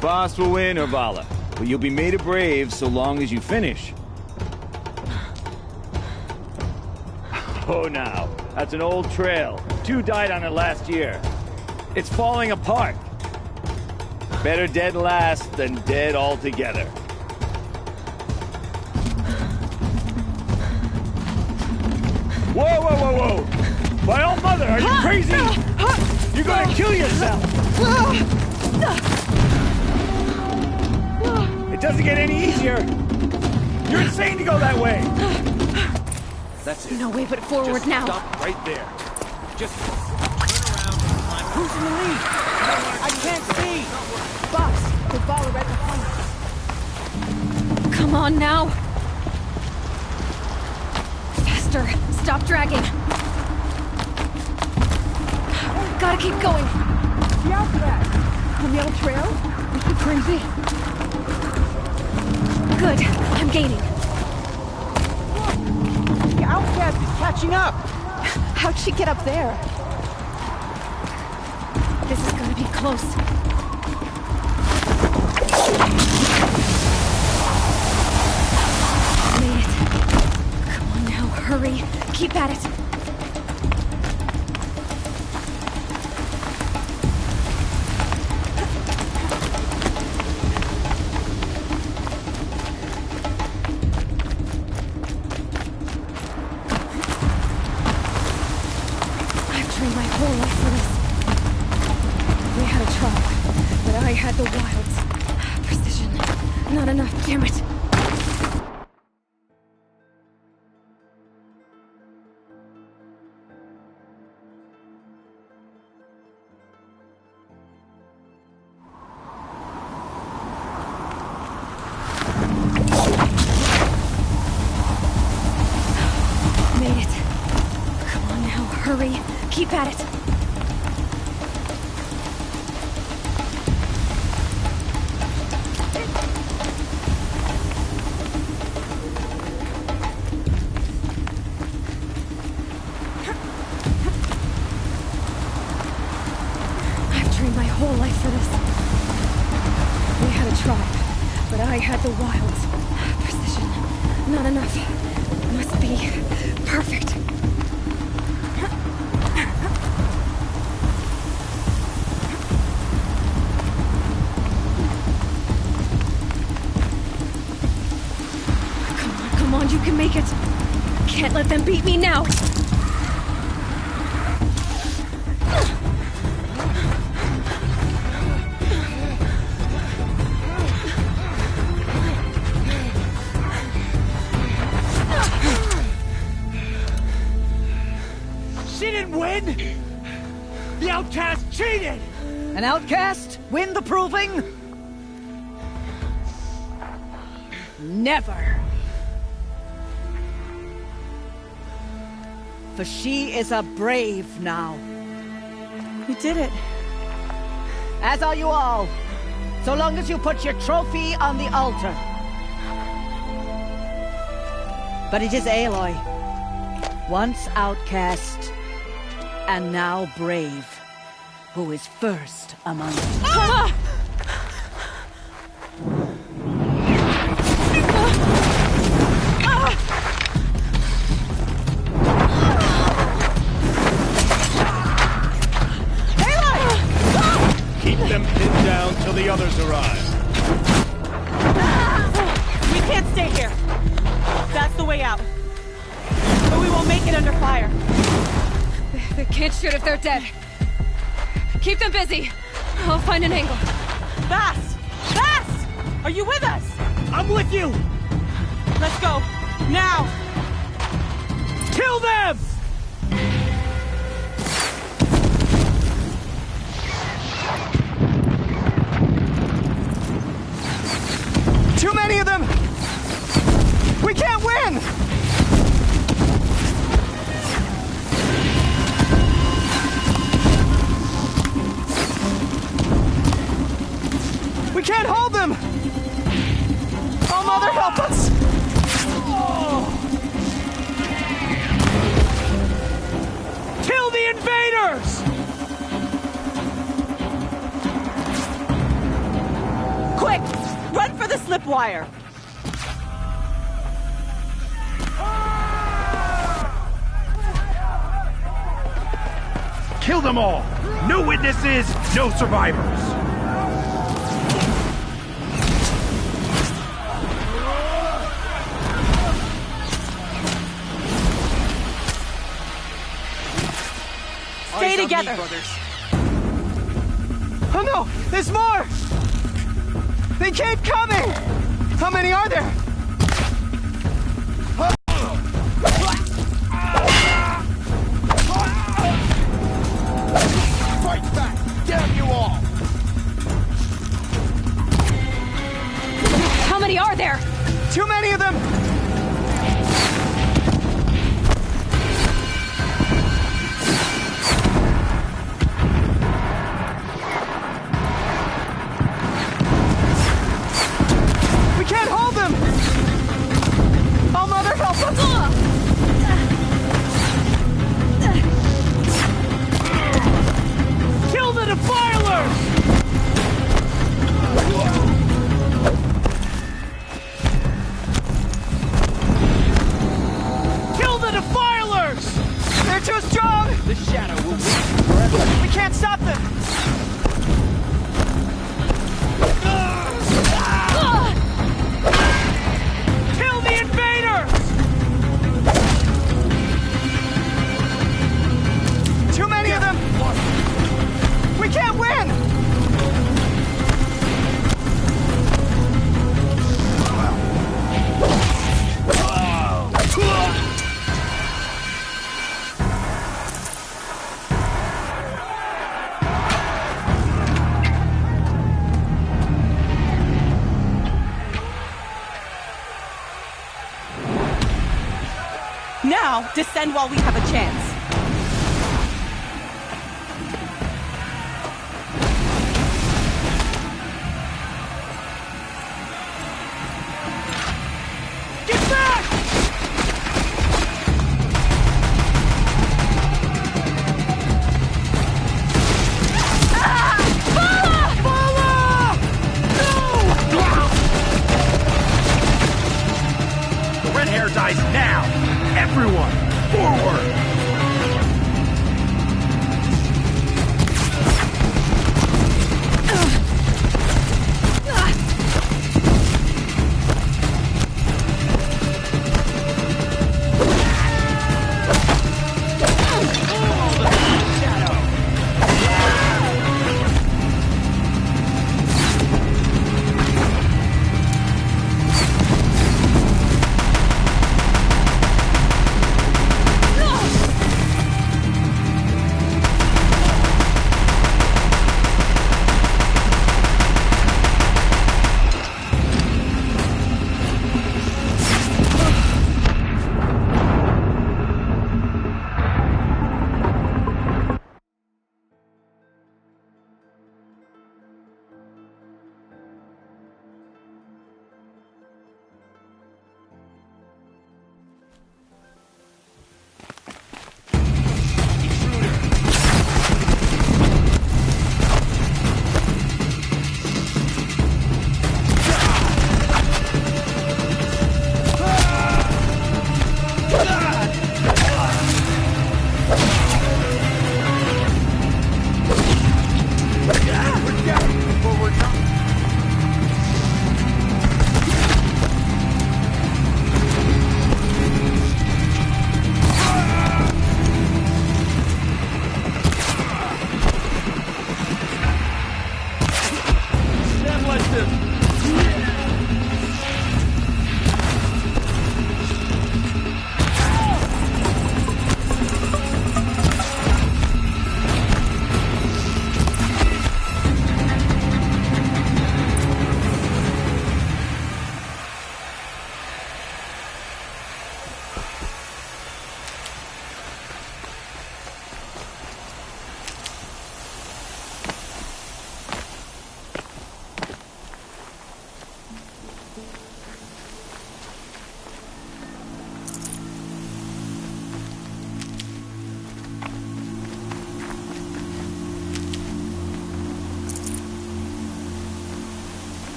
Boss will win, Urvala, but you'll be made a brave so long as you finish. Oh, now. That's an old trail. 2 died on it last year. It's falling apart. Better dead last than dead altogether. Whoa, whoa, whoa, whoa! My old mother, are you crazy? You're gonna kill yourself! It doesn't get any easier! You're insane to go that way! That's it. No way but forward Just now. Stop right there. Just turn around and climb. Who's in the lead? I can't see! Boss, Urvala right behind us. Come on now. Faster. Stop dragging. Gotta keep going. The outcast. On the old trail? Is she crazy? Good. I'm gaining. The outcast is catching up. How'd she get up there? This is gonna be close. Made it. Come on now, hurry. Keep at it. The wilds. Precision. Not enough, damn it. Made it. Come on now, hurry. Keep at it. I had the wilds. Precision. Not enough. Must be perfect. Come on, you can make it. Can't let them beat me now. The outcast cheated! An outcast? Win the proving? Never. For she is a brave now. You did it. As are you all. So long as you put your trophy on the altar. But it is Aloy. Once outcast, and now brave. who is first among us. Keep them pinned down till the others arrive. We can't stay here. That's the way out. But we won't make it under fire. They can't shoot if they're dead. Keep them busy. I'll find an angle. Bast! Bast! Are you with us? I'm with you! Let's go. Now! Kill them! Too many of them! We can't win! We can't hold them! Oh, Mother, help us! Kill the invaders! Quick! Run for the slip wire! Kill them all! No witnesses, no survivors! Stay together! Oh no! There's more! They keep coming! How many are there? Fight back! Damn you all! How many are there? Too many of them! We can't hold them! Oh, Mother, help us! Kill the defilers! Kill the defilers! They're too strong! The shadow will win forever. We can't stop them! Kill the invaders! Too many of them! We can't win! Now, descend while we have a chance. Get back! The red hair dies now! Everyone, forward!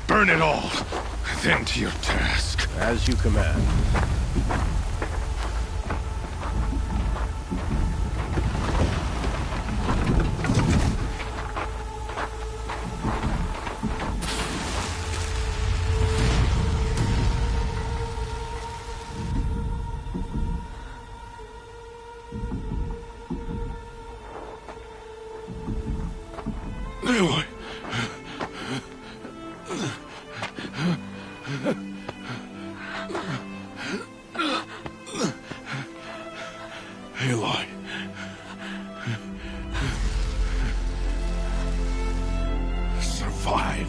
Burn it all, then to your task. As you command. Aloy. Aloy. Survive.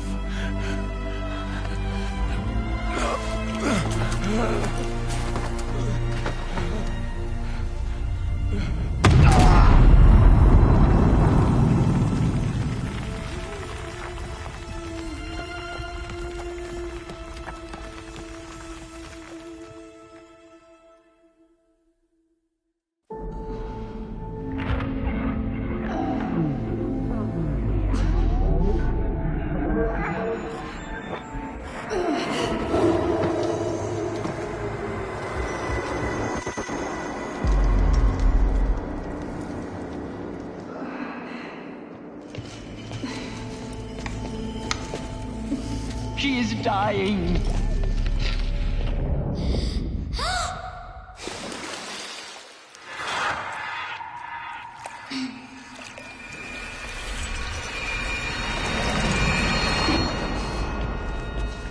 She is dying.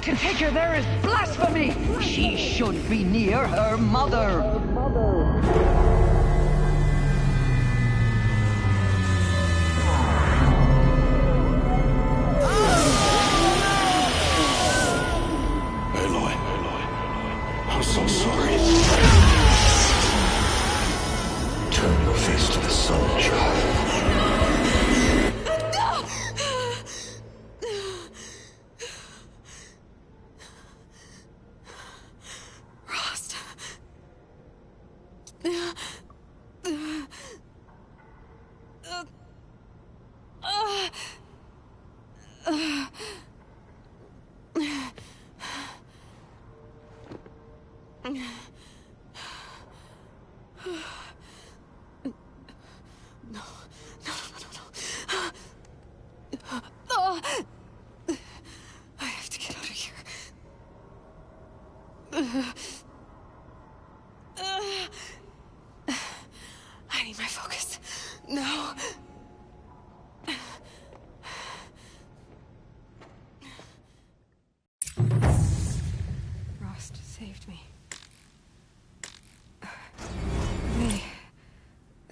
To take her there is blasphemy. She should be near her mother. I'm so sorry. Turn your face to the sun, child. Rost. I have to get out of here. I need my focus. No. Rost saved me.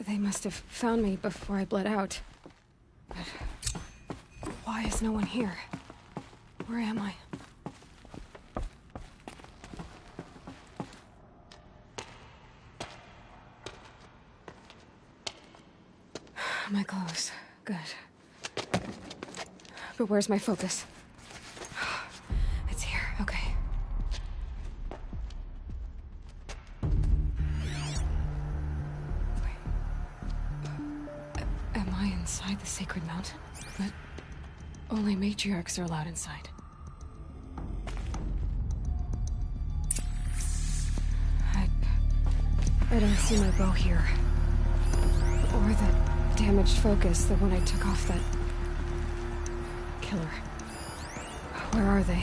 They must have found me before I bled out. But why is no one here? Where am I? My clothes. Good. But where's my focus? It's here. Okay. Am I inside the Sacred Mountain? But only matriarchs are allowed inside. I don't see my bow here. Or the damaged focus, the one I took off that killer. Where are they?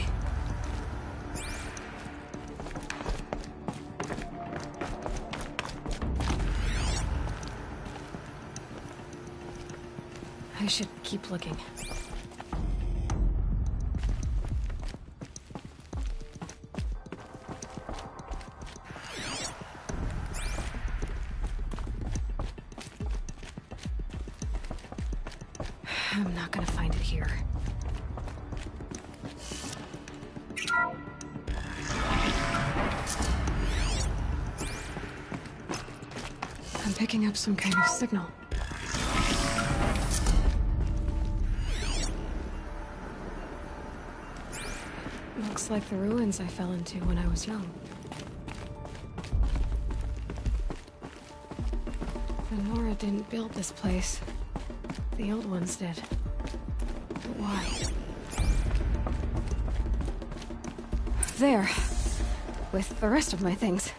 I should keep looking. I'm not gonna find it here. I'm picking up some kind of signal. Looks like the ruins I fell into when I was young. The Nora didn't build this place. The old ones did. But why? There. With the rest of my things.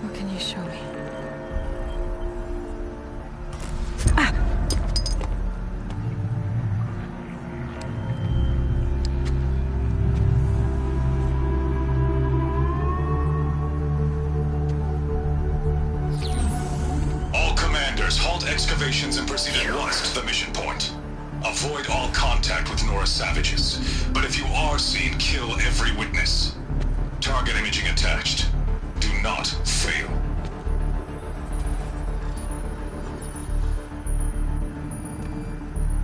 What can you show me? Excavations and proceed at once to the mission point. Avoid all contact with Nora savages, but if you are seen, kill every witness. Target imaging attached. Do not fail.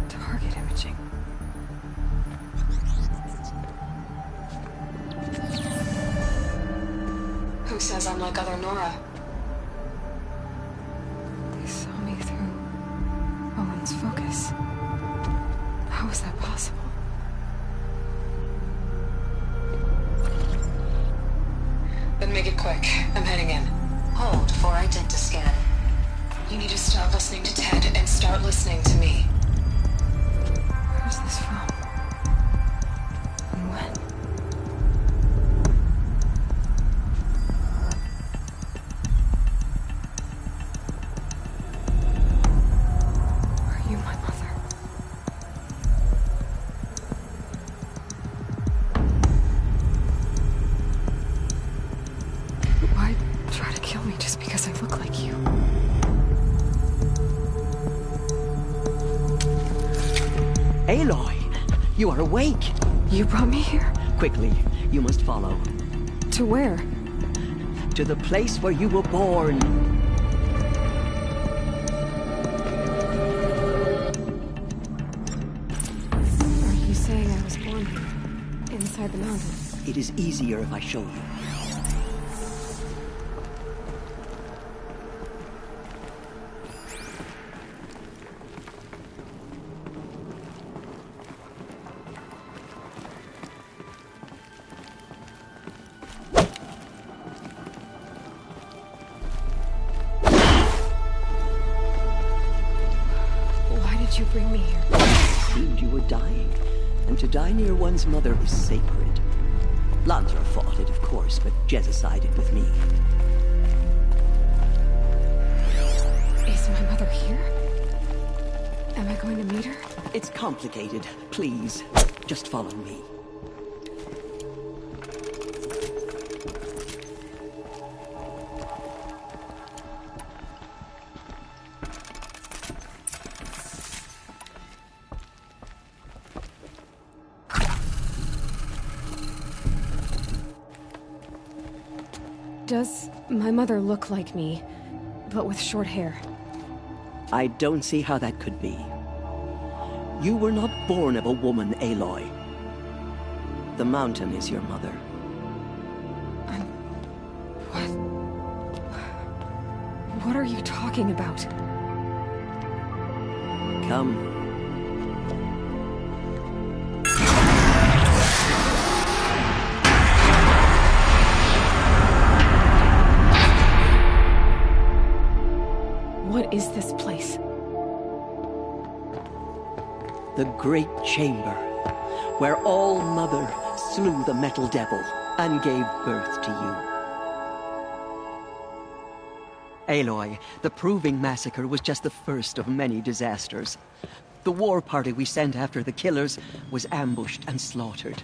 Target imaging. Who says I'm like other Nora? Focus. How is that possible? Then make it quick. I'm heading in. Hold for identiscan. You need to stop listening to Ted and start listening to me. Where's this from? And when? Aloy, you are awake. You brought me here? Quickly, you must follow. To where? To the place where you were born. Are you saying I was born here? Inside the mountain? It is easier if I show you. You bring me here. It seemed you were dying, and to die near one's mother is sacred. Lansra fought it, of course, but Jezza sided with me. Is my mother here? Am I going to meet her? It's complicated. Please, just follow me. Does my mother look like me, but with short hair? I don't see how that could be. You were not born of a woman, Aloy. The mountain is your mother. What are you talking about? Come. What is this place? The Great Chamber, where All-Mother slew the Metal Devil and gave birth to you. Aloy, the Proving Massacre was just the first of many disasters. The war party we sent after the killers was ambushed and slaughtered.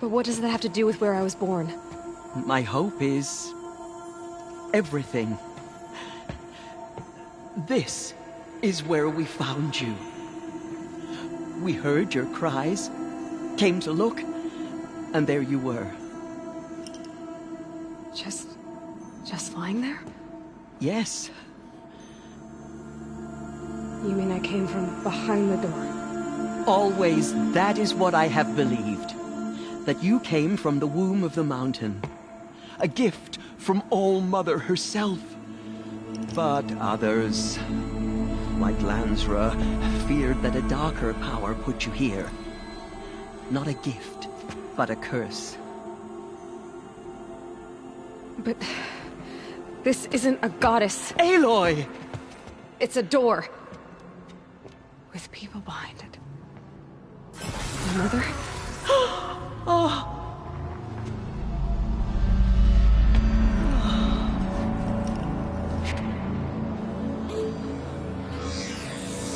But what does that have to do with where I was born? My hope is... everything. This is where we found you. We heard your cries, came to look, and there you were. Just Just lying there? Yes. You mean I came from behind the door? Always, that is what I have believed. That you came from the womb of the mountain. A gift from All-Mother herself. But others, like Lansra, feared that a darker power put you here. Not a gift, but a curse. But this isn't a goddess. Aloy! It's a door. With people behind it. My mother? Oh!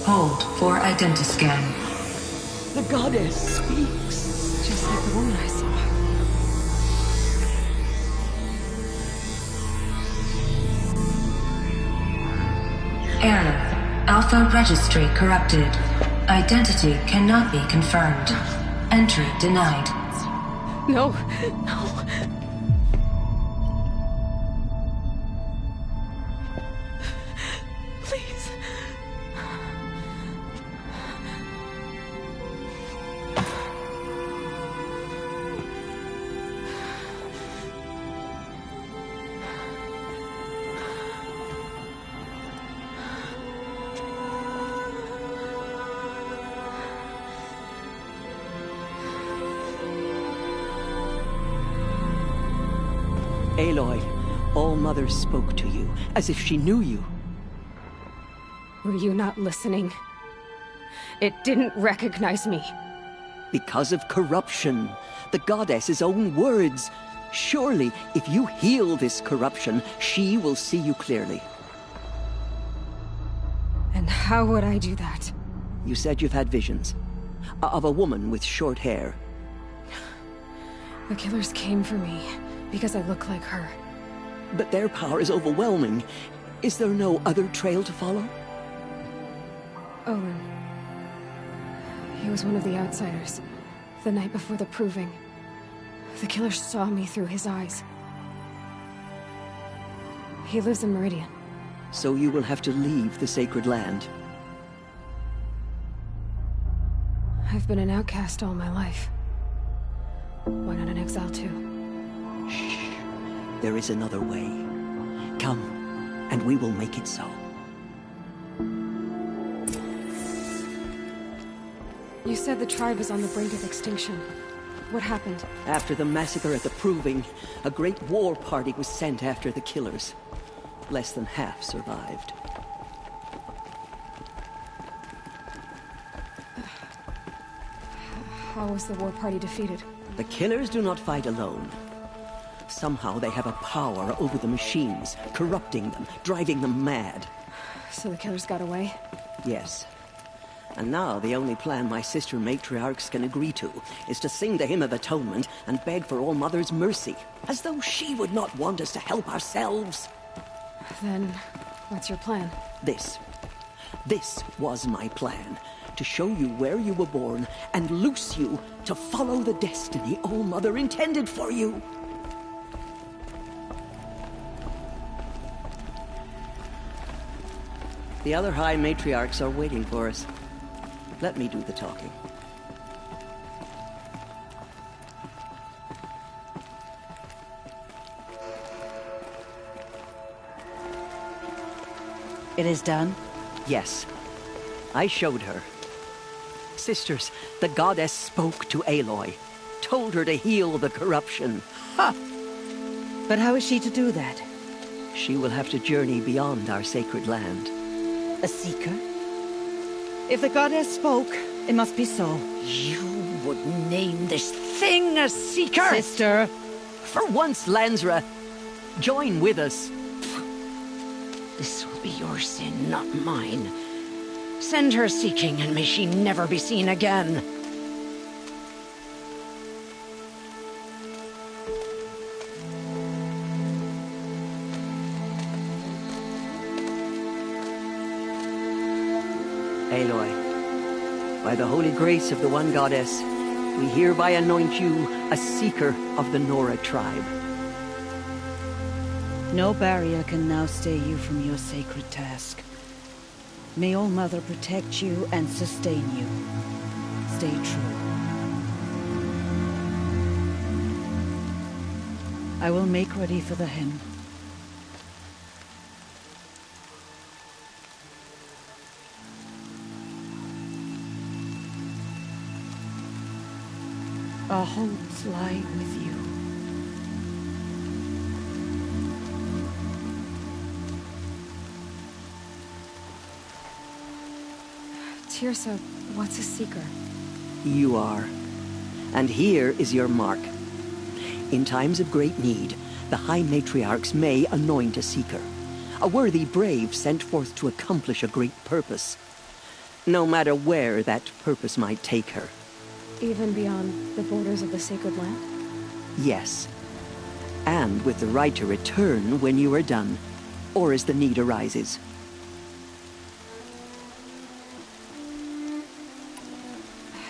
Hold for identiscan. The goddess speaks. Just like the woman I saw. Error. Alpha registry corrupted. Identity cannot be confirmed. Entry denied. No, no. Please. Aloy, All-Mother spoke to you, as if she knew you. Were you not listening? It didn't recognize me. Because of corruption. The goddess's own words. Surely, if you heal this corruption, she will see you clearly. And how would I do that? You said you've had visions. Of a woman with short hair. The killers came for me. Because I look like her. But their power is overwhelming. Is there no other trail to follow? Olin. He was one of the outsiders. The night before the proving. The killers saw me through his eyes. He lives in Meridian. So you will have to leave the sacred land. I've been an outcast all my life. Why not an exile too? Shh. There is another way. Come, and we will make it so. You said the tribe was on the brink of extinction. What happened? After the massacre at the Proving, a great war party was sent after the killers. Less than half survived. How was the war party defeated? The killers do not fight alone. Somehow they have a power over the machines, corrupting them, driving them mad. So the killers got away? Yes. And now the only plan my sister matriarchs can agree to is to sing the Hymn of Atonement and beg for All-Mother's mercy, as though she would not want us to help ourselves. Then, what's your plan? This was my plan. To show you where you were born and loose you to follow the destiny All-Mother intended for you. The other High Matriarchs are waiting for us. Let me do the talking. It is done? Yes. I showed her. Sisters, the goddess spoke to Aloy. Told her to heal the corruption. Ha! But how is she to do that? She will have to journey beyond our sacred land. A seeker? If the goddess spoke, it must be so. You would name this thing a seeker? Sister! For once, Lansra, join with us. This will be your sin, not mine. Send her seeking, and may she never be seen again. Aloy, by the holy grace of the One Goddess, we hereby anoint you a seeker of the Nora tribe. No barrier can now stay you from your sacred task. May All Mother protect you and sustain you. Stay true. I will make ready for the hymn. Our hopes lie with you. Teersa, what's a Seeker? You are. And here is your mark. In times of great need, the High Matriarchs may anoint a Seeker. A worthy brave sent forth to accomplish a great purpose. No matter where that purpose might take her. Even beyond the borders of the Sacred Land? Yes. And with the right to return when you are done, or as the need arises.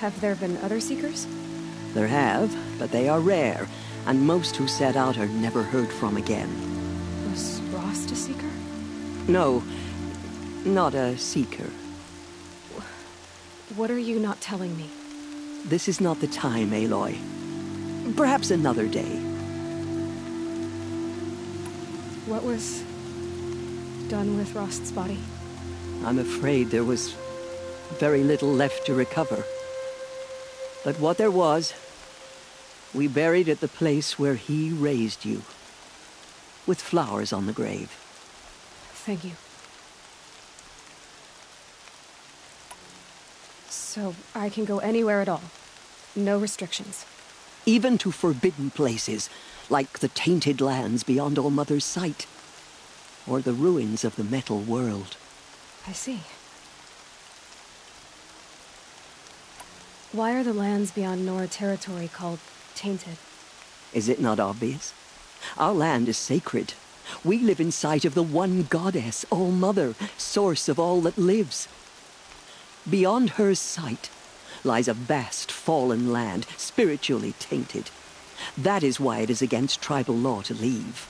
Have there been other Seekers? There have, but they are rare, and most who set out are never heard from again. Was Rost a Seeker? No, not a Seeker. What are you not telling me? This is not the time, Aloy. Perhaps another day. What was done with Rost's body? I'm afraid there was very little left to recover. But what there was, we buried at the place where he raised you, with flowers on the grave. Thank you. So I can go anywhere at all. No restrictions. Even to forbidden places, like the tainted lands beyond All Mother's sight, or the ruins of the Metal World. I see. Why are the lands beyond Nora territory called tainted? Is it not obvious? Our land is sacred. We live in sight of the one goddess, All Mother, source of all that lives. Beyond her sight lies a vast fallen land, spiritually tainted. That is why it is against tribal law to leave.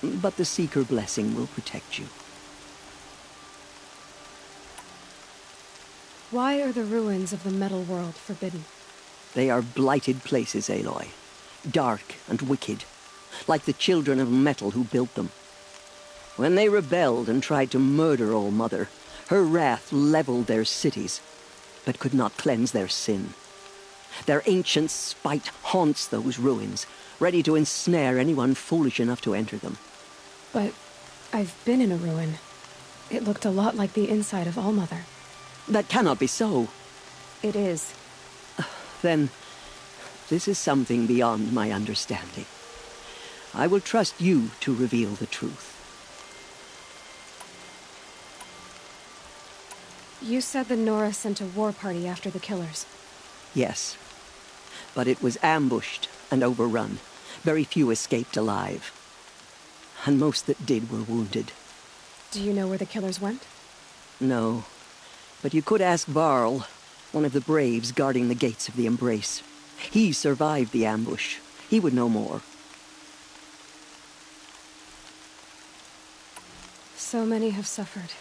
But the Seeker blessing will protect you. Why are the ruins of the Metal World forbidden? They are blighted places, Aloy. Dark and wicked, like the children of metal who built them. When they rebelled and tried to murder All Mother, her wrath leveled their cities, but could not cleanse their sin. Their ancient spite haunts those ruins, ready to ensnare anyone foolish enough to enter them. But I've been in a ruin. It looked a lot like the inside of All Mother. That cannot be so. It is. Then, this is something beyond my understanding. I will trust you to reveal the truth. You said the Nora sent a war party after the killers. Yes. But it was ambushed and overrun. Very few escaped alive. And most that did were wounded. Do you know where the killers went? No. But you could ask Varl, one of the braves guarding the gates of the Embrace. He survived the ambush. He would know more. So many have suffered.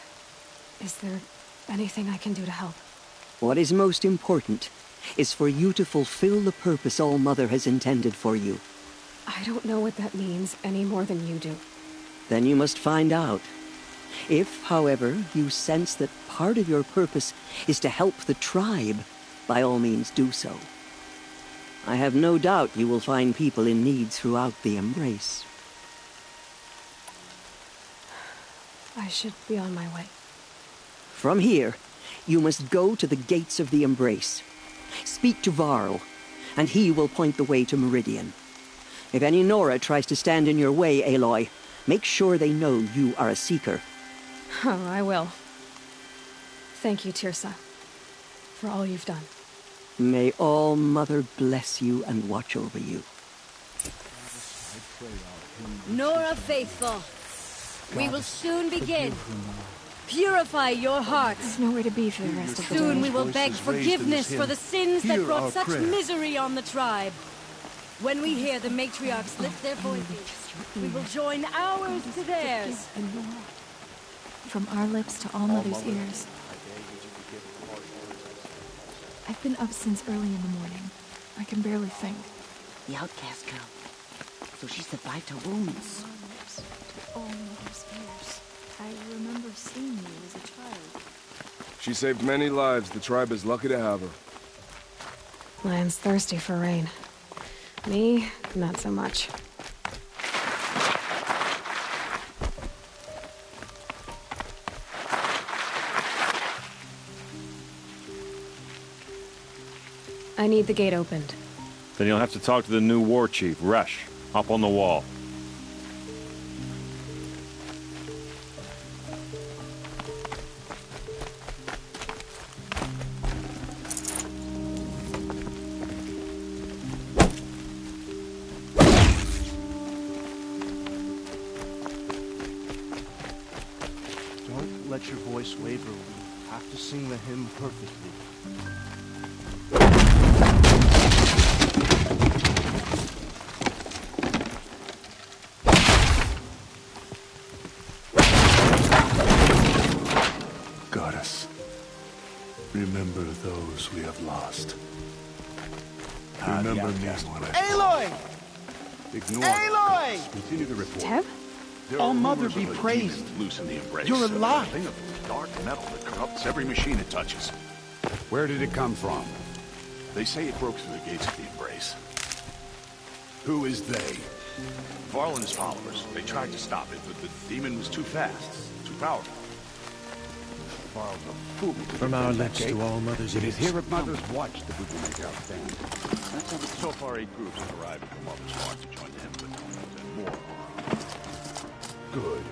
Is there anything I can do to help? What is most important is for you to fulfill the purpose All Mother has intended for you. I don't know what that means any more than you do. Then you must find out. If, however, you sense that part of your purpose is to help the tribe, by all means do so. I have no doubt you will find people in need throughout the Embrace. I should be on my way. From here, you must go to the gates of the Embrace. Speak to Varl, and he will point the way to Meridian. If any Nora tries to stand in your way, Aloy, make sure they know you are a Seeker. Oh, I will. Thank you, Teersa, for all you've done. May All Mother bless you and watch over you. Nora Faithful, we will soon begin. Purify your hearts. There's nowhere to be for the rest of the day. Soon we will beg forgiveness for the sins that brought such misery on the tribe. When we hear the matriarchs lift their voices, we will join ours to theirs. From our lips to All Mother's ears. I've been up since early in the morning. I can barely think. The outcast girl. So she survived her wounds. All Mother's ears. I remember seeing you as a child. She saved many lives. The tribe is lucky to have her. Land's thirsty for rain. Me, not so much. I need the gate opened. Then you'll have to talk to the new war chief, Resh, up on the wall. Don't let your voice waver. We have to sing the hymn perfectly. Goddess, remember those we have lost. Remember me when I Aloy! Ignore. Aloy! Continue the report. Teb? All Mother be praised. Loose in the embrace. You're alive. A thing of dark metal that corrupts every machine it touches. Where did it come from? They say it broke through the gates of the embrace. Who is they? Varl and his followers. They tried to stop it, but the demon was too fast, too powerful. Varl's a fool. From our lips to All Mother's It is ears. here at Mother's Watch that we can make our stand. So far, 8 groups have arrived at the Mother's Watch to join the hymn, but 10 more. Good.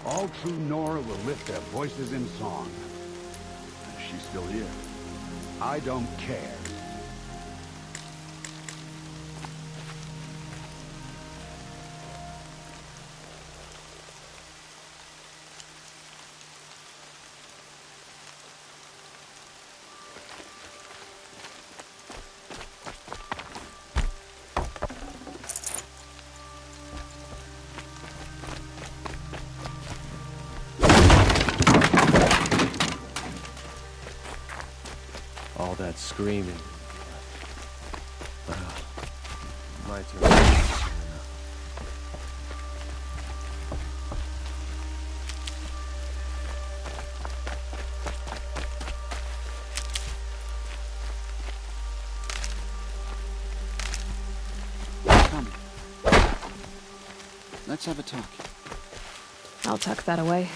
All true Nora will lift their voices in song. She's still here. I don't care. All that screaming. My turn. Come. Let's have a talk. I'll tuck that away.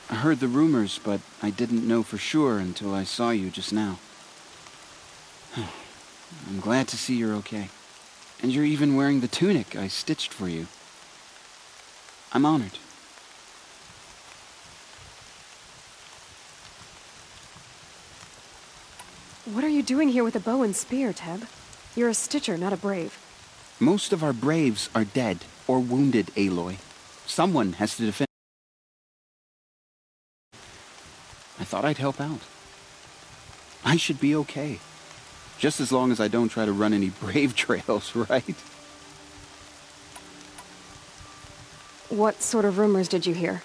I heard the rumors, but I didn't know for sure until I saw you just now. I'm glad to see you're okay. And you're even wearing the tunic I stitched for you. I'm honored. What are you doing here with a bow and spear, Teb? You're a stitcher, not a brave. Most of our braves are dead or wounded, Aloy. Someone has to defend. I thought I'd help out. I should be okay. Just as long as I don't try to run any brave trails, right? What sort of rumors did you hear?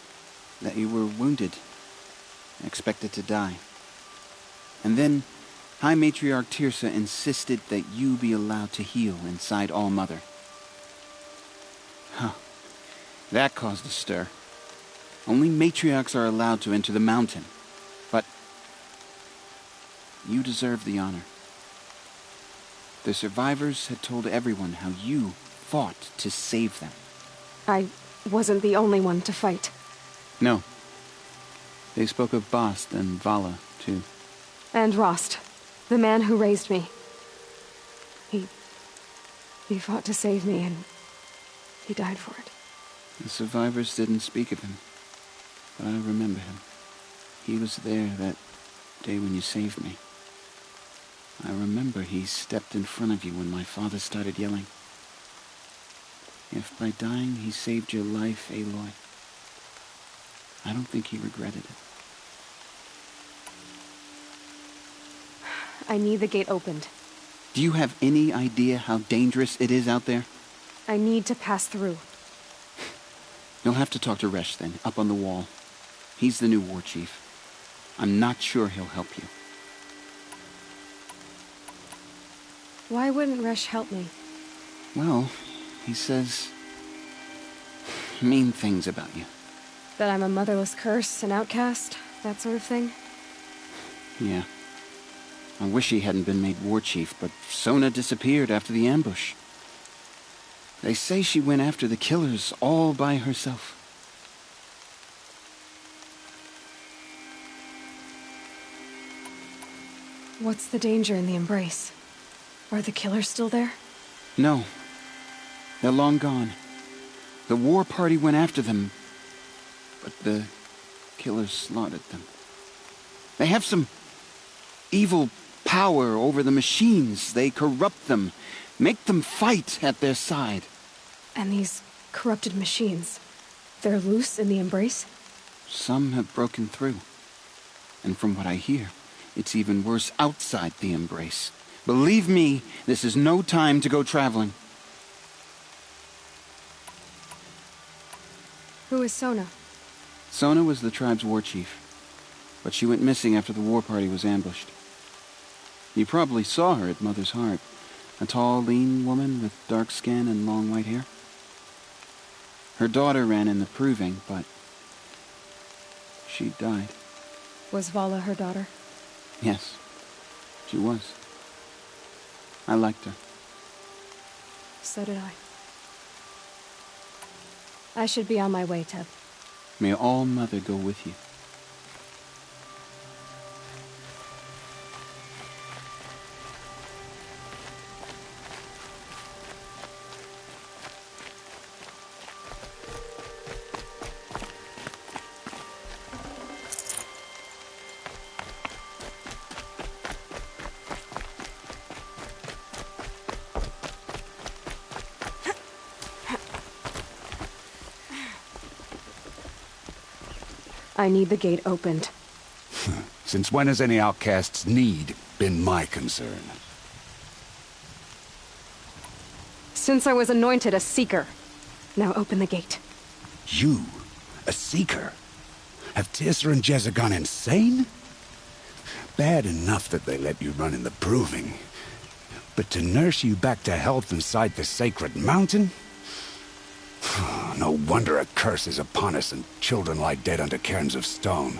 That you were wounded. Expected to die. And then, High Matriarch Teersa insisted that you be allowed to heal inside All Mother. Huh. That caused a stir. Only matriarchs are allowed to enter the mountain. But you deserve the honor. The survivors had told everyone how you fought to save them. I wasn't the only one to fight. No. They spoke of Bast and Vala, too. And Rost, the man who raised me. He fought to save me, and he died for it. The survivors didn't speak of him, but I remember him. He was there that day when you saved me. I remember he stepped in front of you when my father started yelling. If by dying he saved your life, Aloy, I don't think he regretted it. I need the gate opened. Do you have any idea how dangerous it is out there? I need to pass through. You'll have to talk to Resh then, up on the wall. He's the new war chief. I'm not sure he'll help you. Why wouldn't Resh help me? Well, he says mean things about you. That I'm a motherless curse, an outcast, that sort of thing? Yeah. I wish he hadn't been made war chief, but Sona disappeared after the ambush. They say she went after the killers all by herself. What's the danger in the Embrace? Are the killers still there? No. They're long gone. The war party went after them, but the killers slaughtered them. They have some evil power over the machines. They corrupt them, make them fight at their side. And these corrupted machines, they're loose in the Embrace? Some have broken through. And from what I hear, it's even worse outside the Embrace. Believe me, this is no time to go traveling. Who is Sona? Sona was the tribe's war chief, but she went missing after the war party was ambushed. You probably saw her at Mother's Heart. A tall, lean woman with dark skin and long white hair. Her daughter ran in the proving, but she died. Was Vala her daughter? Yes, she was. I liked her. So did I. I should be on my way, Teb. May All Mother go with you. I need the gate opened. Since when has any outcast's need been my concern? Since I was anointed a Seeker. Now open the gate. You? A Seeker? Have Teersa and Jezza gone insane? Bad enough that they let you run in the Proving. But to nurse you back to health inside the Sacred Mountain? No wonder a curse is upon us and children lie dead under cairns of stone.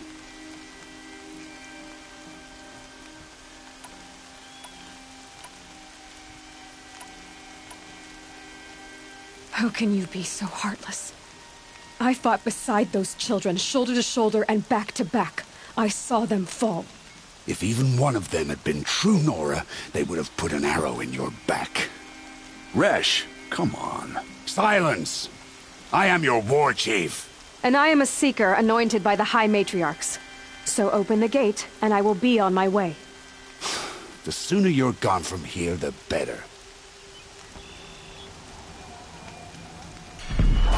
How can you be so heartless? I fought beside those children, shoulder to shoulder and back to back. I saw them fall. If even one of them had been true Nora, they would have put an arrow in your back. Resh, come on. Silence! I am your war chief. And I am a Seeker anointed by the High Matriarchs. So open the gate, and I will be on my way. The sooner you're gone from here, the better.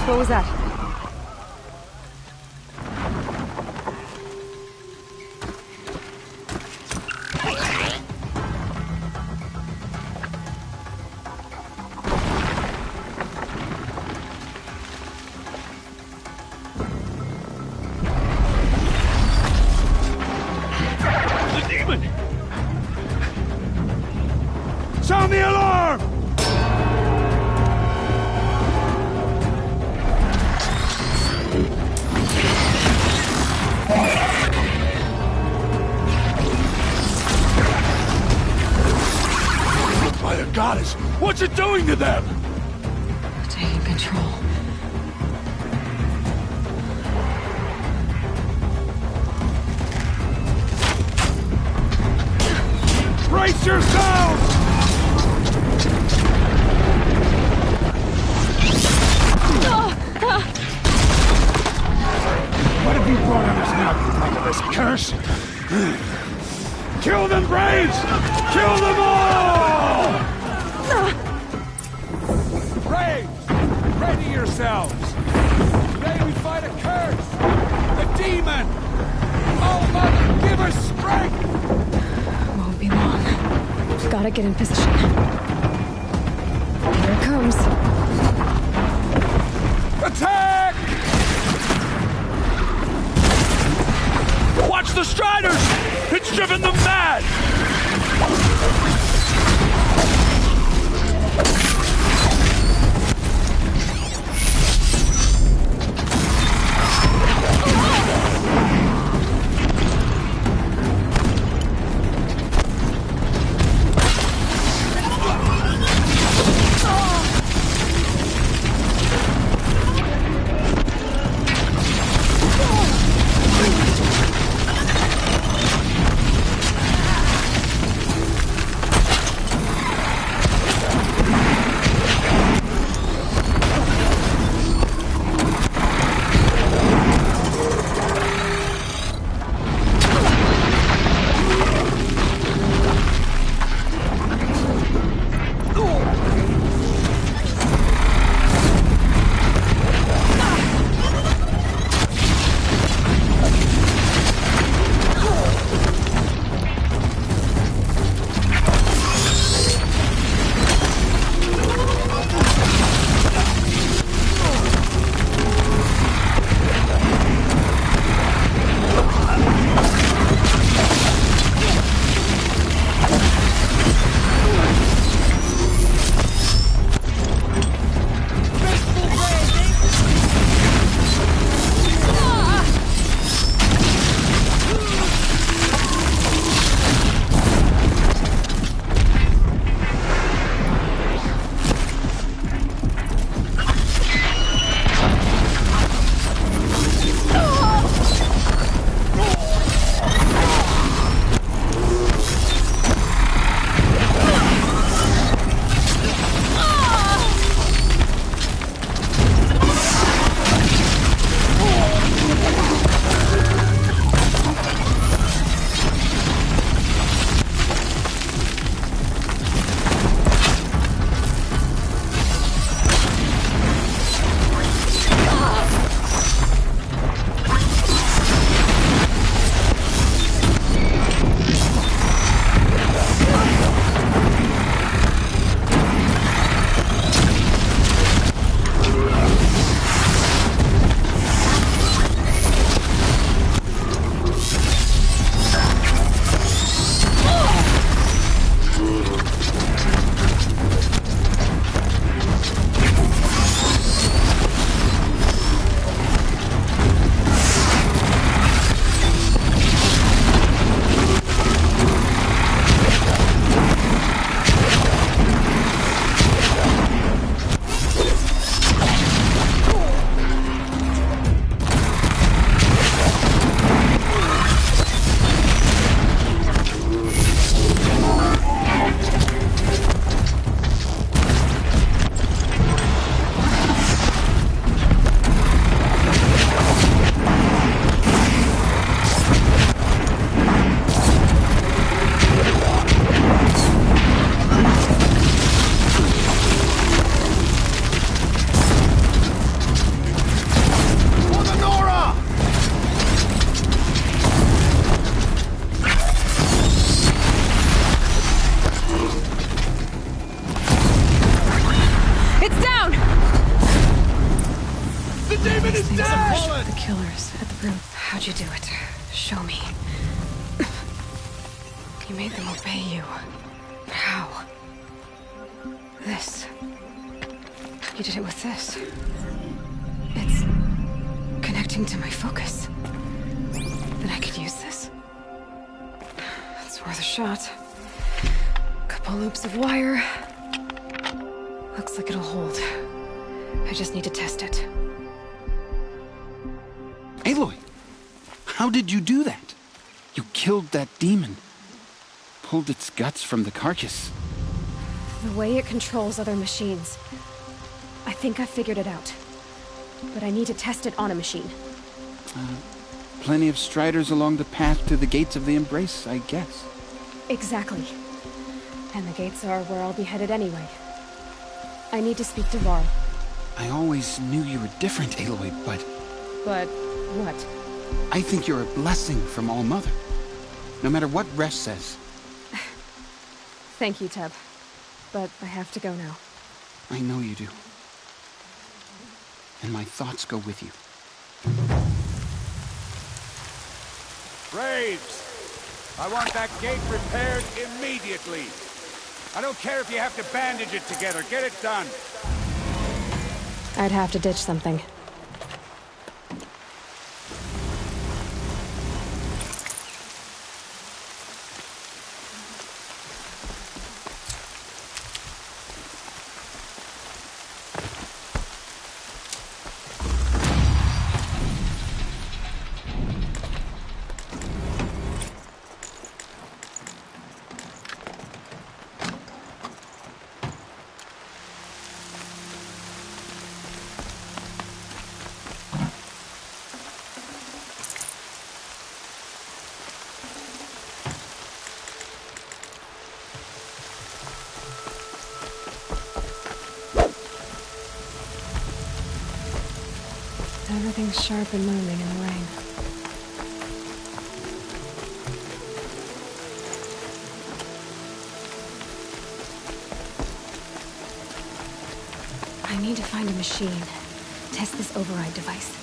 What was that? Sound the alarm! By the goddess, what's it doing to them? Taking control. Brace yourselves! What have you brought on us now, you motherless curse? Kill them, Braves! Kill them all! Braves, ready yourselves! Today we fight a curse! A demon! Oh, Mother, give us strength! Won't be long. Gotta get in position. Here it comes. Attack! Watch the Striders! It's driven them mad! How'd you do it? Show me. You made them obey you. But how? This. You did it with this. It's connecting to my focus. Then I could use this. It's worth a shot. Couple loops of wire. Looks like it'll hold. I just need to test it. Aloy! How did you do that? You killed that demon. Pulled its guts from the carcass. The way it controls other machines. I think I figured it out. But I need to test it on a machine. Plenty of striders along the path to the gates of the Embrace, I guess. Exactly. And the gates are where I'll be headed anyway. I need to speak to Varl. I always knew you were different, Aloy, but... But what? I think you're a blessing from All-Mother. No matter what Resh says. Thank you, Teb. But I have to go now. I know you do. And my thoughts go with you. Braves! I want that gate repaired immediately. I don't care if you have to bandage it together. Get it done. I'd have to ditch something. Everything's sharp and moving in the rain. I need to find a machine. Test this override device.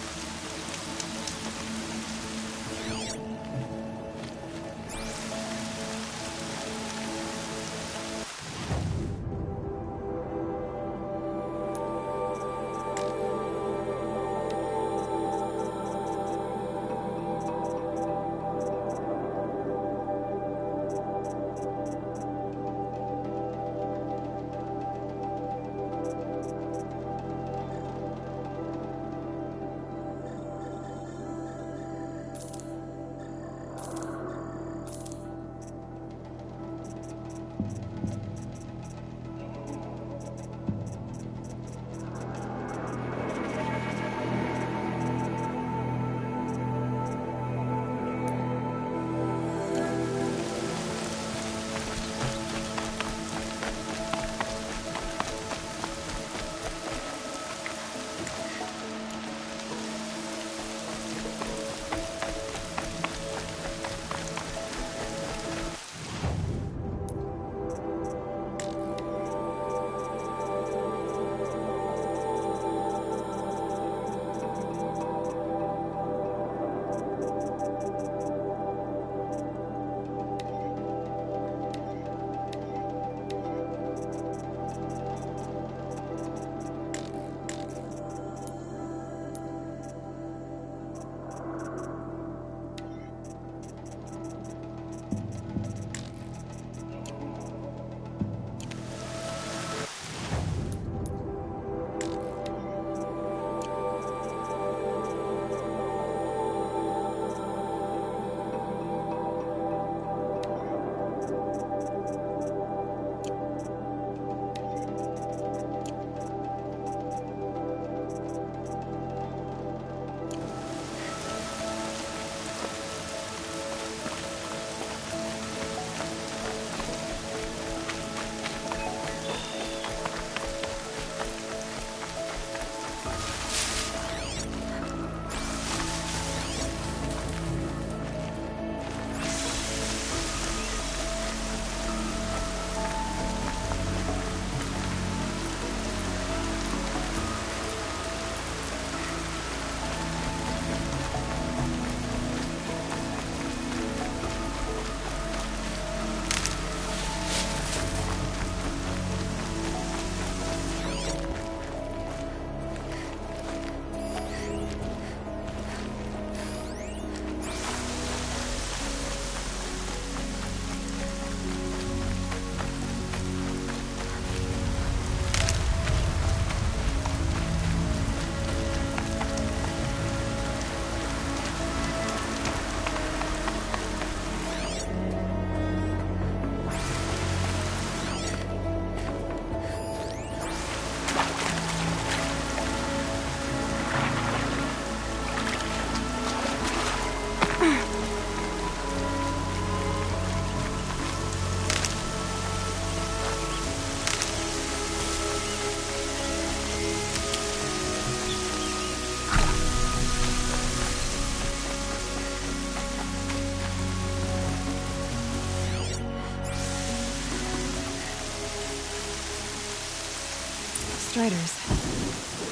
Striders.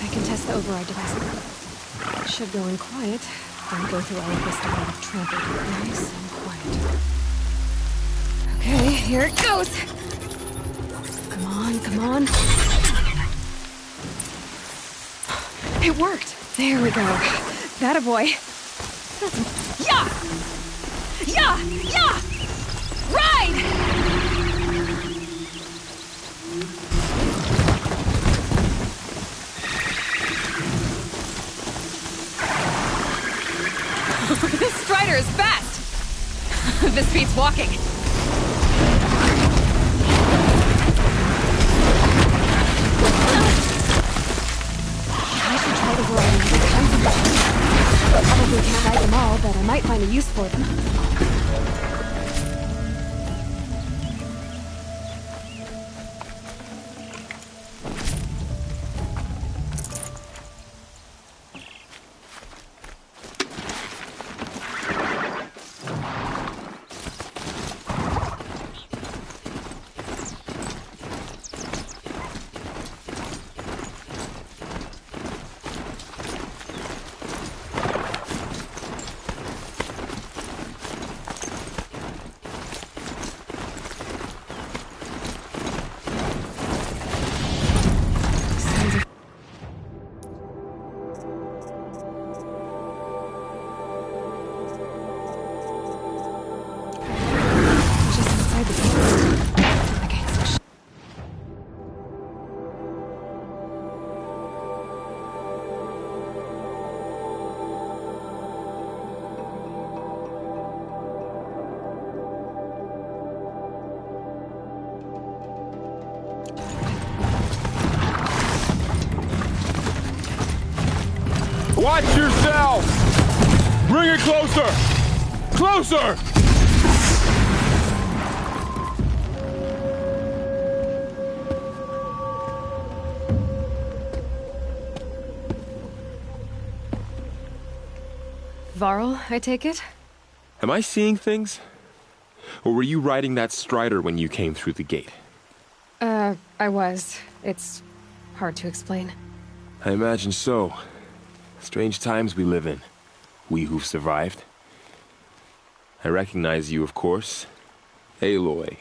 I can test the override device. Should go in quiet, then go through all of this to get it trampled. Nice and quiet. Okay, here it goes! Come on, come on. It worked! There we go. That a boy. Yeah! Yeah! Yeah! Ride! This Strider is fast! This beats walking. I should try to ride all kinds of machines. Probably can't ride them all, but I might find a use for them. Watch yourself! Bring it closer! Closer! Varl, I take it? Am I seeing things? Or were you riding that Strider when you came through the gate? I was. It's hard to explain. I imagine so. Strange times we live in. We who've survived. I recognize you, of course. Aloy,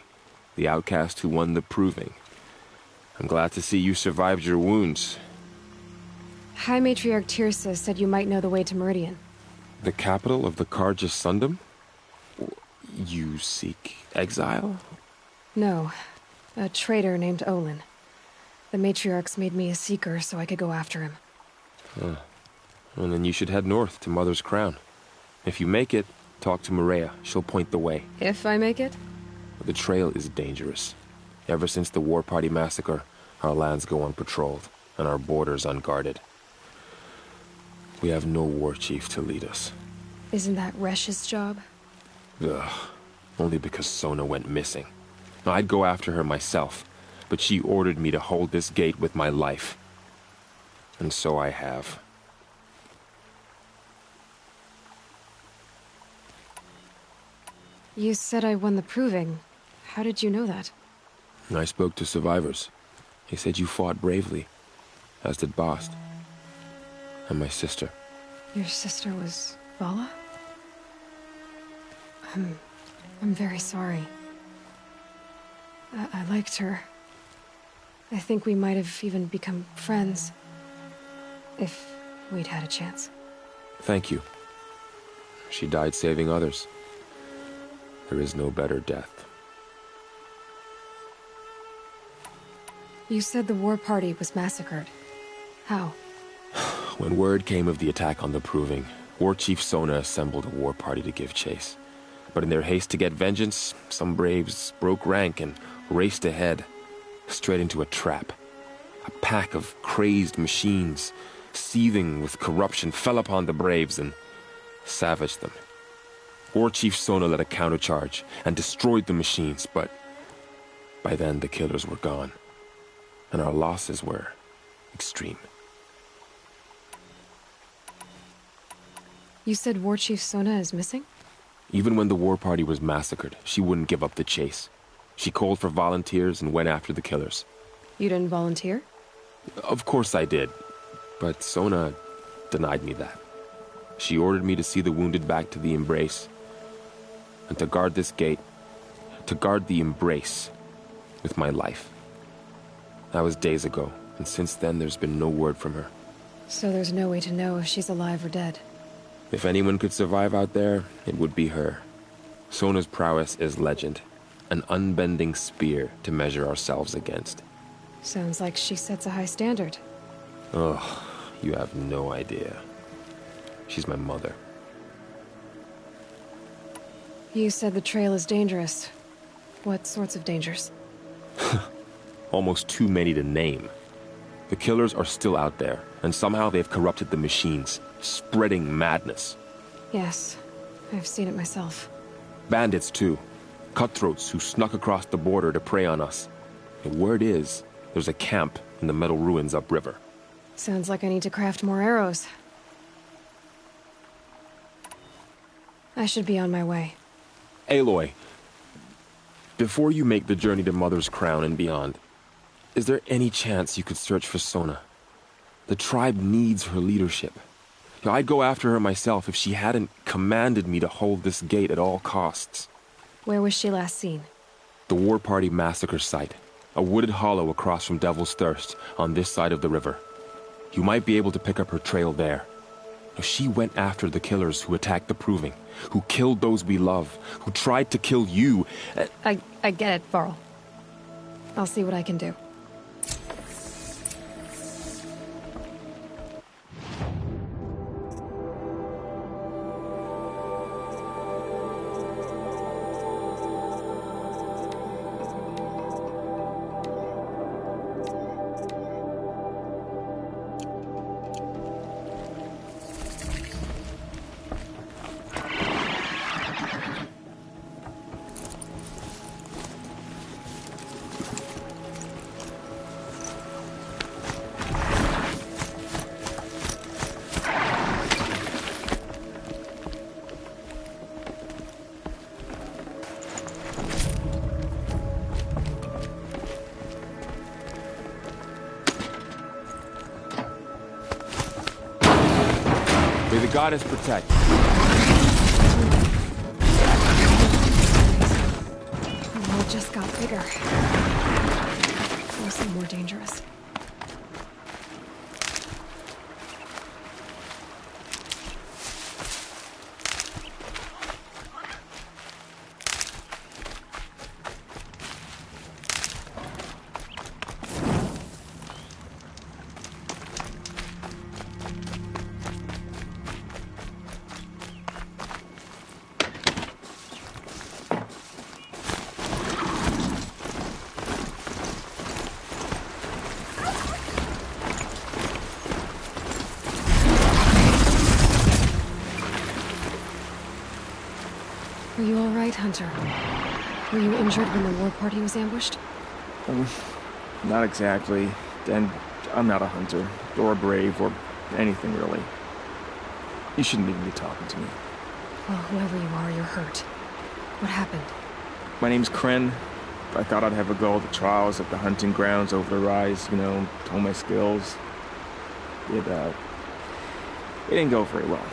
the outcast who won the Proving. I'm glad to see you survived your wounds. High Matriarch Tirsa said you might know the way to Meridian. The capital of the Carja Sundom? You seek exile? No. A traitor named Olin. The Matriarchs made me a seeker so I could go after him. Huh. Well, then you should head north to Mother's Crown. If you make it, talk to Maria. She'll point the way. If I make it? The trail is dangerous. Ever since the War Party massacre, our lands go unpatrolled, and our borders unguarded. We have no war chief to lead us. Isn't that Resh's job? Ugh. Only because Sona went missing. I'd go after her myself, but she ordered me to hold this gate with my life. And so I have. You said I won the Proving. How did you know that? I spoke to survivors. They said you fought bravely, as did Bast. And my sister. Your sister was Vala? I'm very sorry. I liked her. I think we might have even become friends. If we'd had a chance. Thank you. She died saving others. There is no better death. You said the war party was massacred. How? When word came of the attack on the Proving, War Chief Sona assembled a war party to give chase. But in their haste to get vengeance, some braves broke rank and raced ahead, straight into a trap. A pack of crazed machines, seething with corruption, fell upon the braves and savaged them. War Chief Sona led a countercharge and destroyed the machines, but by then the killers were gone, and our losses were extreme. You said War Chief Sona is missing? Even when the war party was massacred, she wouldn't give up the chase. She called for volunteers and went after the killers. You didn't volunteer? Of course I did, but Sona denied me that. She ordered me to see the wounded back to the Embrace, and to guard this gate, to guard the Embrace with my life. That was days ago, and since then there's been no word from her. So there's no way to know if she's alive or dead. If anyone could survive out there, it would be her. Sona's prowess is legend, an unbending spear to measure ourselves against. Sounds like she sets a high standard. Oh, you have no idea. She's my mother. You said the trail is dangerous. What sorts of dangers? Almost too many to name. The killers are still out there, and somehow they've corrupted the machines, spreading madness. Yes, I've seen it myself. Bandits, too. Cutthroats who snuck across the border to prey on us. The word is, there's a camp in the metal ruins upriver. Sounds like I need to craft more arrows. I should be on my way. Aloy, before you make the journey to Mother's Crown and beyond, is there any chance you could search for Sona? The tribe needs her leadership. I'd go after her myself if she hadn't commanded me to hold this gate at all costs. Where was she last seen? The War Party massacre site. A wooded hollow across from Devil's Thirst, on this side of the river. You might be able to pick up her trail there. She went after the killers who attacked the Proving, who killed those we love, who tried to kill you. I get it, Varl. I'll see what I can do. May the goddess protect. The world just got bigger. Also more dangerous. Are you all right, Hunter? Were you injured when the war party was ambushed? Not exactly. And I'm not a hunter, or a brave, or anything really. You shouldn't even be talking to me. Well, whoever you are, you're hurt. What happened? My name's Kren. I thought I'd have a go at the trials at the hunting grounds over the rise, you know, hone my skills. It didn't go very well.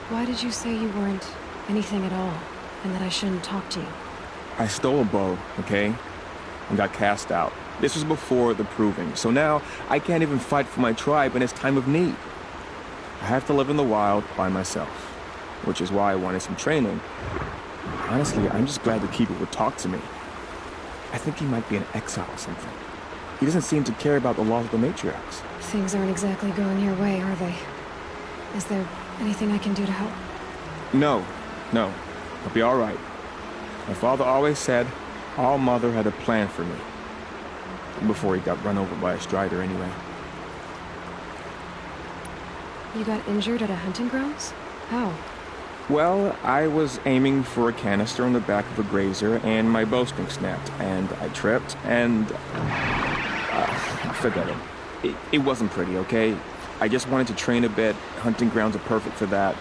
Why did you say you weren't anything at all, and that I shouldn't talk to you? I stole a bow, okay? And got cast out. This was before the Proving, so now I can't even fight for my tribe in its time of need. I have to live in the wild by myself, which is why I wanted some training. Honestly, I'm just glad the Keeper would talk to me. I think he might be in exile or something. He doesn't seem to care about the laws of the matriarchs. Things aren't exactly going your way, are they? Is there anything I can do to help? No. I'll be all right. My father always said All Mother had a plan for me. Before he got run over by a strider anyway. You got injured at a hunting grounds? How? Well, I was aiming for a canister on the back of a grazer, and my bowstring snapped, and I tripped, and... forget it. It wasn't pretty, okay? I just wanted to train a bit. Hunting grounds are perfect for that.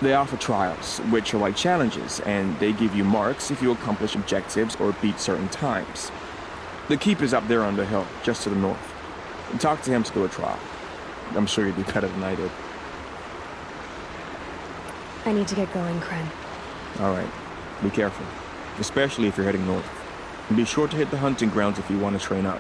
They offer trials, which are like challenges, and they give you marks if you accomplish objectives or beat certain times. The keep is up there on the hill, just to the north. Talk to him to do a trial. I'm sure you'd be better than I did. I need to get going, Kren. All right. Be careful. Especially if you're heading north. And be sure to hit the hunting grounds if you want to train up.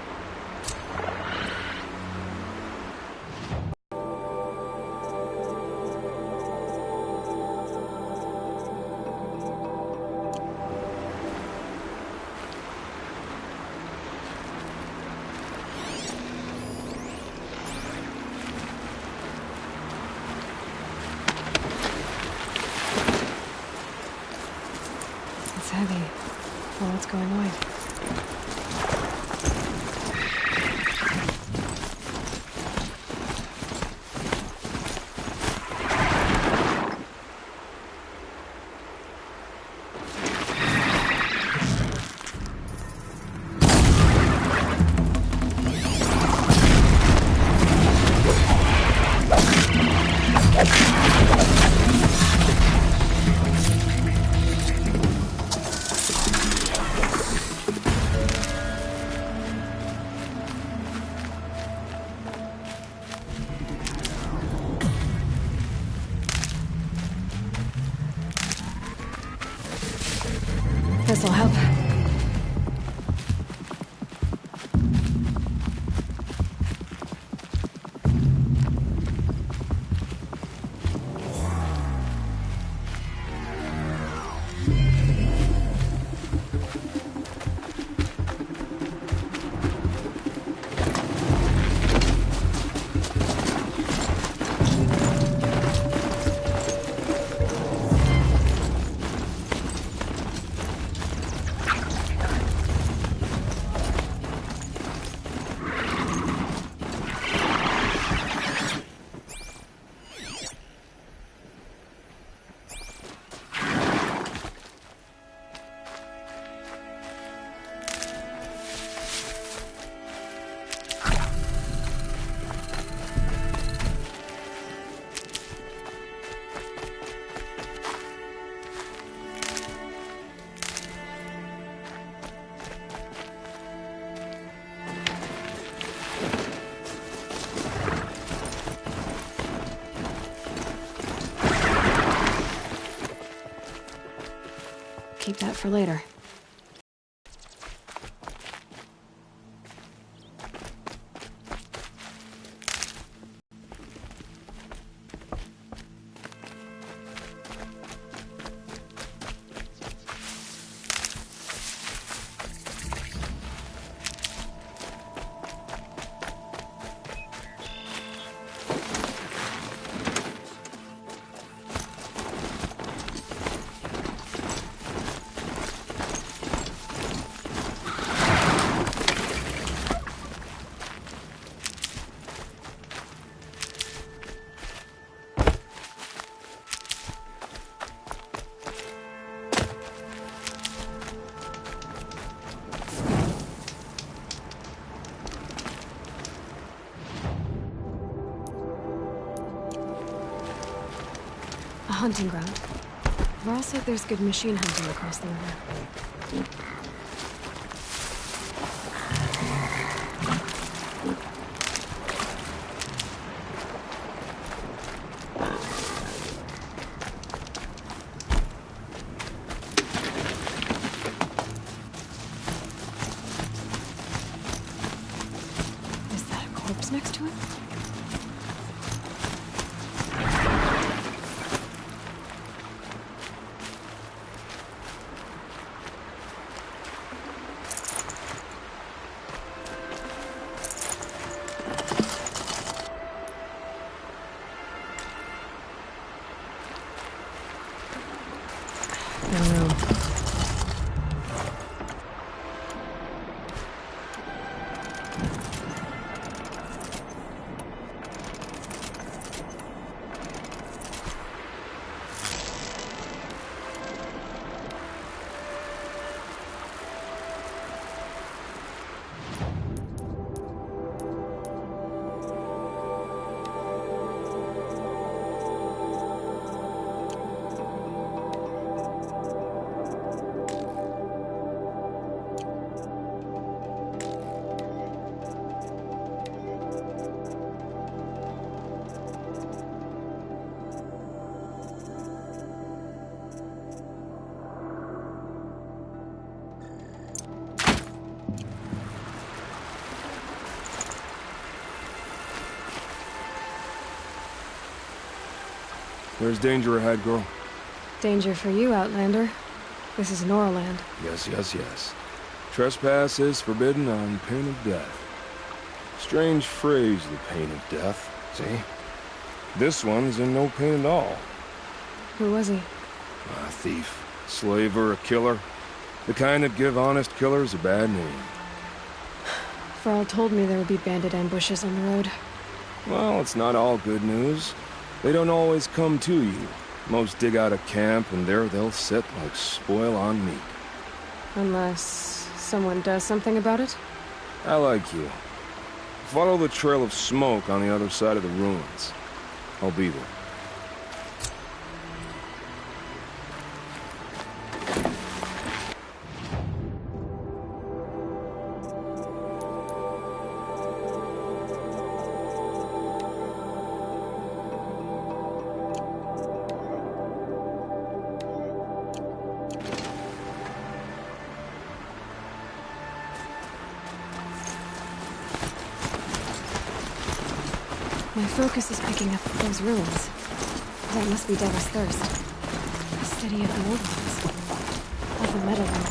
It's heavy. Well, what's going on? This'll help. Keep that for later. A hunting ground. Varl said there's good machine hunting across the river. Is that a corpse next to it? There's danger ahead, girl. Danger for you, Outlander. This is Norland. Yes, yes, yes. Trespass is forbidden on pain of death. Strange phrase, the pain of death. See? This one's in no pain at all. Who was he? A thief, slaver, a killer. The kind that give honest killers a bad name. Varl told me there would be bandit ambushes on the road. Well, it's not all good news. They don't always come to you. Most dig out a camp, and there they'll sit like spoil on meat. Unless someone does something about it? I like you. Follow the trail of smoke on the other side of the ruins. I'll be there. My focus is picking up those ruins. That must be Devil's Thirst. The city of the old ones. Of the metal one.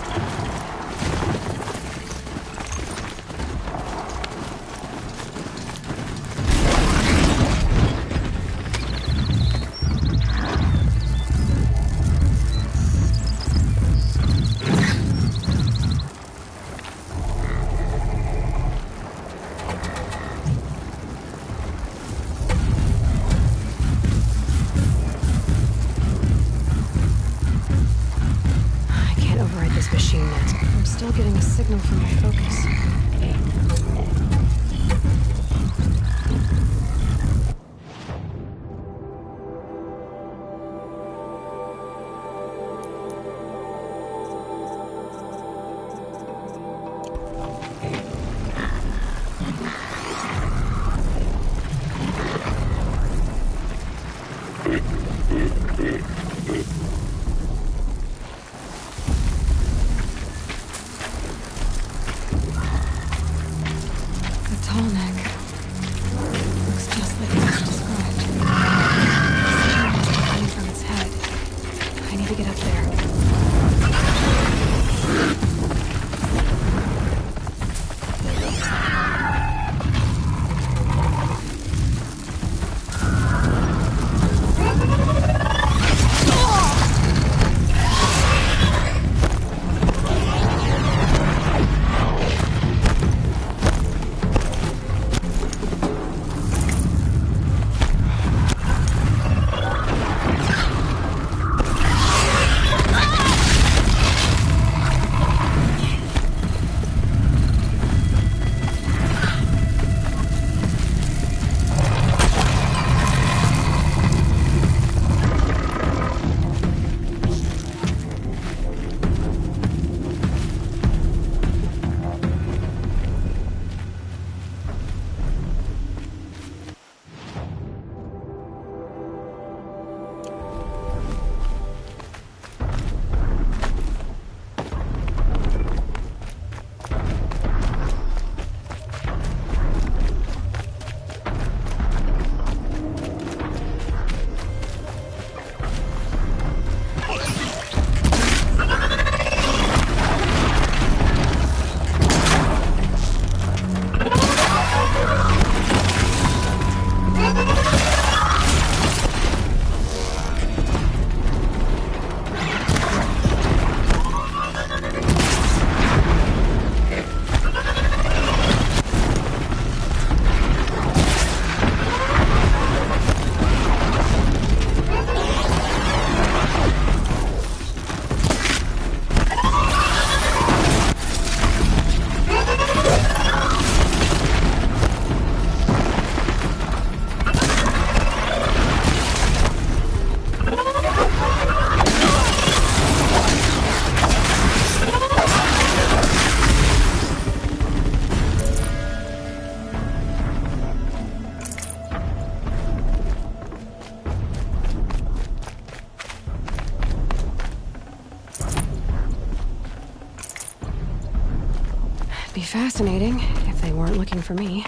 Be fascinating if they weren't looking for me.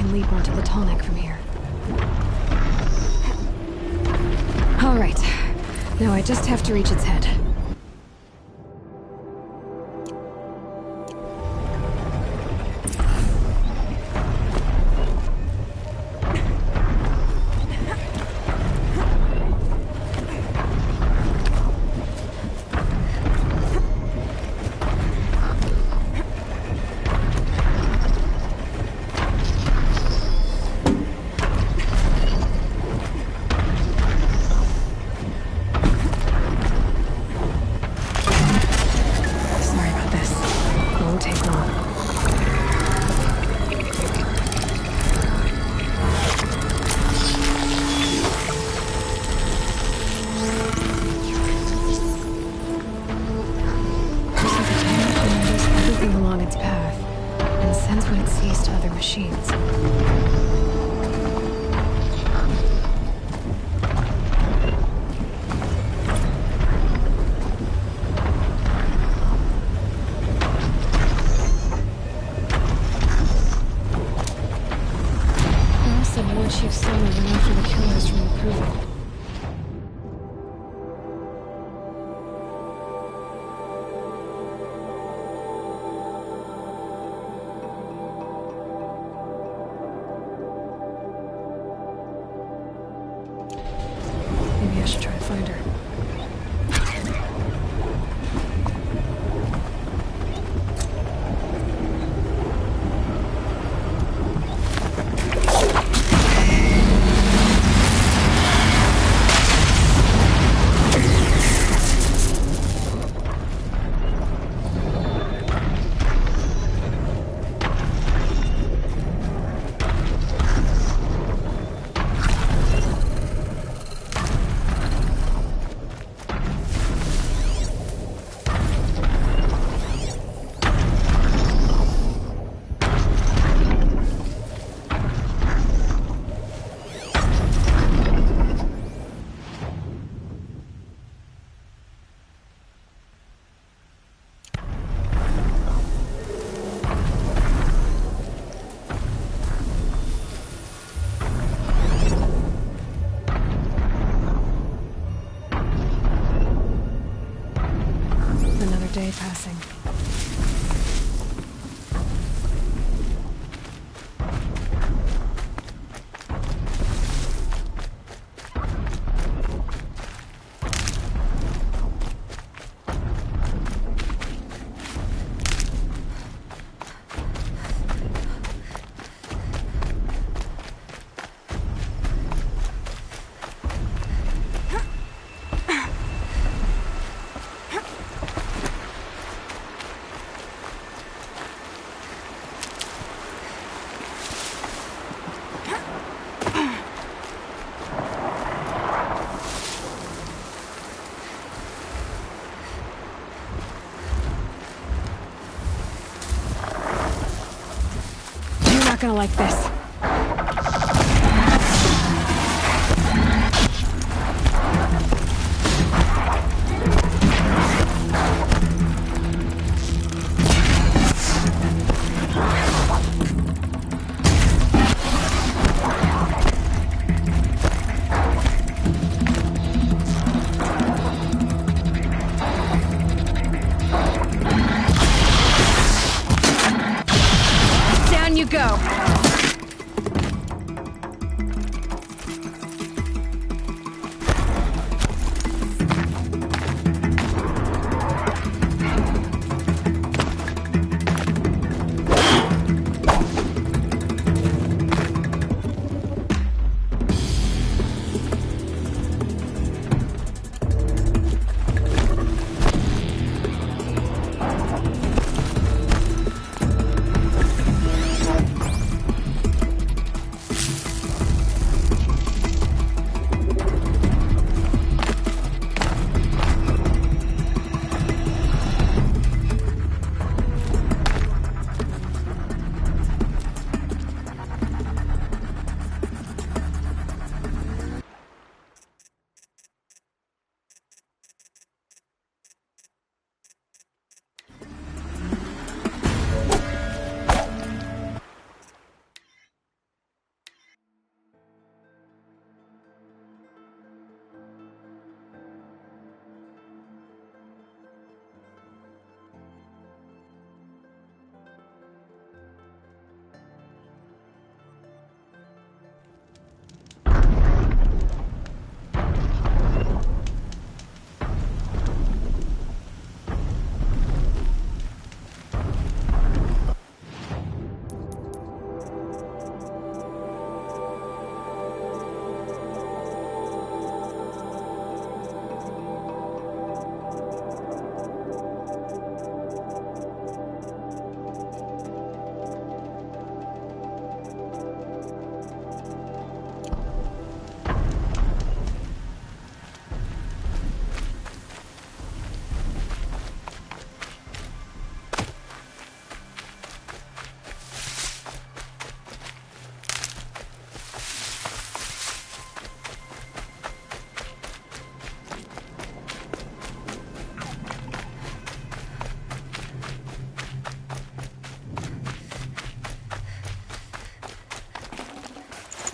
can lead one to the Tallneck from here. All right. Now I just have to reach its head. Machines. War Chief Sona went after the killers from the Proving. Maybe I should try to find her. Day passing. Not gonna like this. Down you go.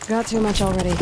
Got too much already.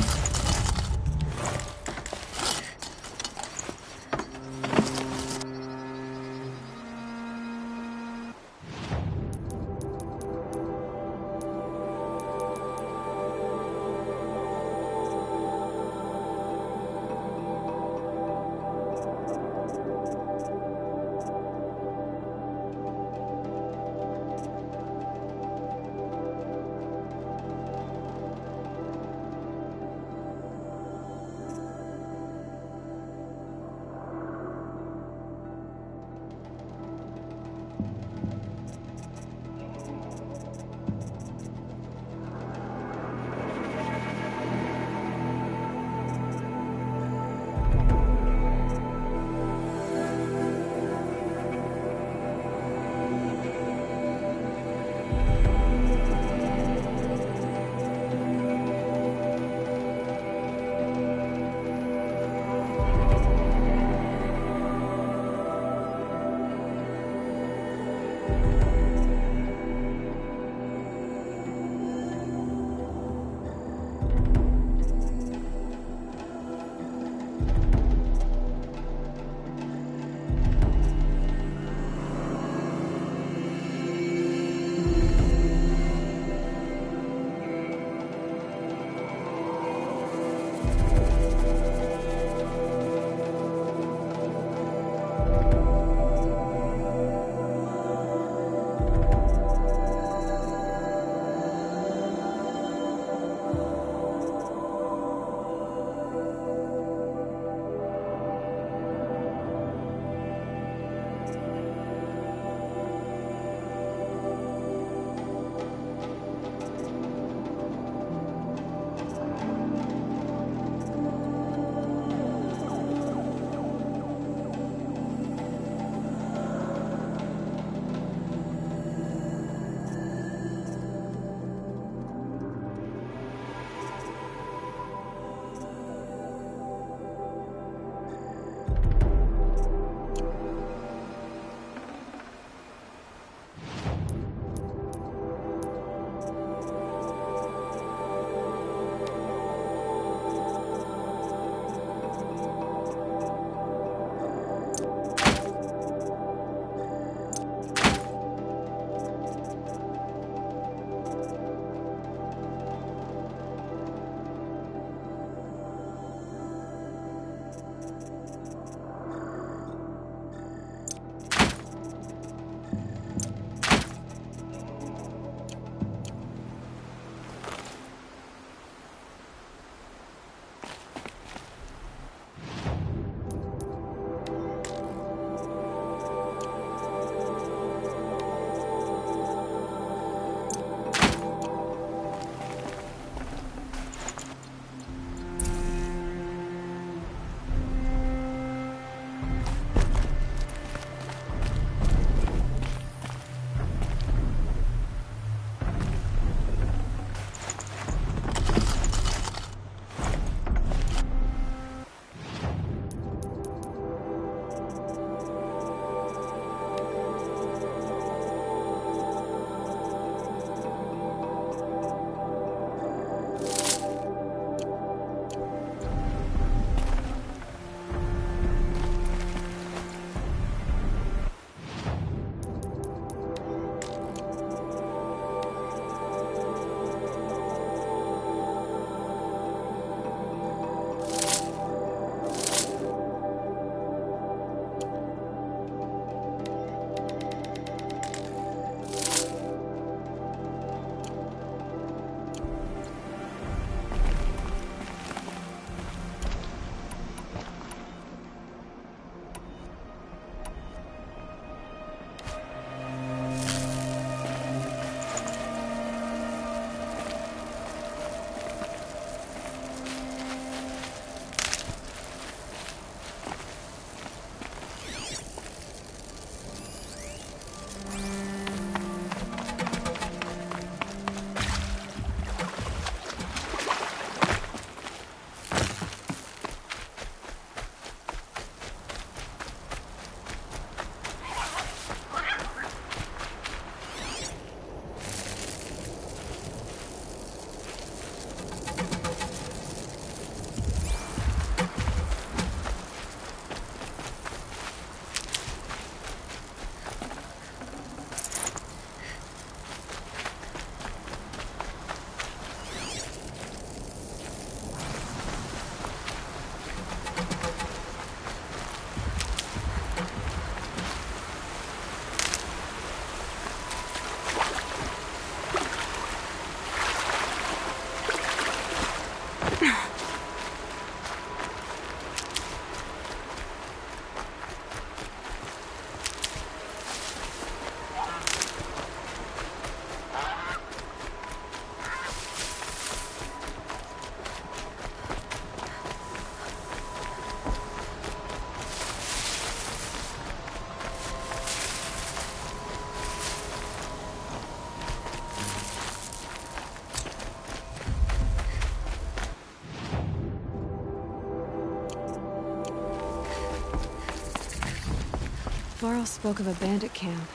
Varl spoke of a bandit camp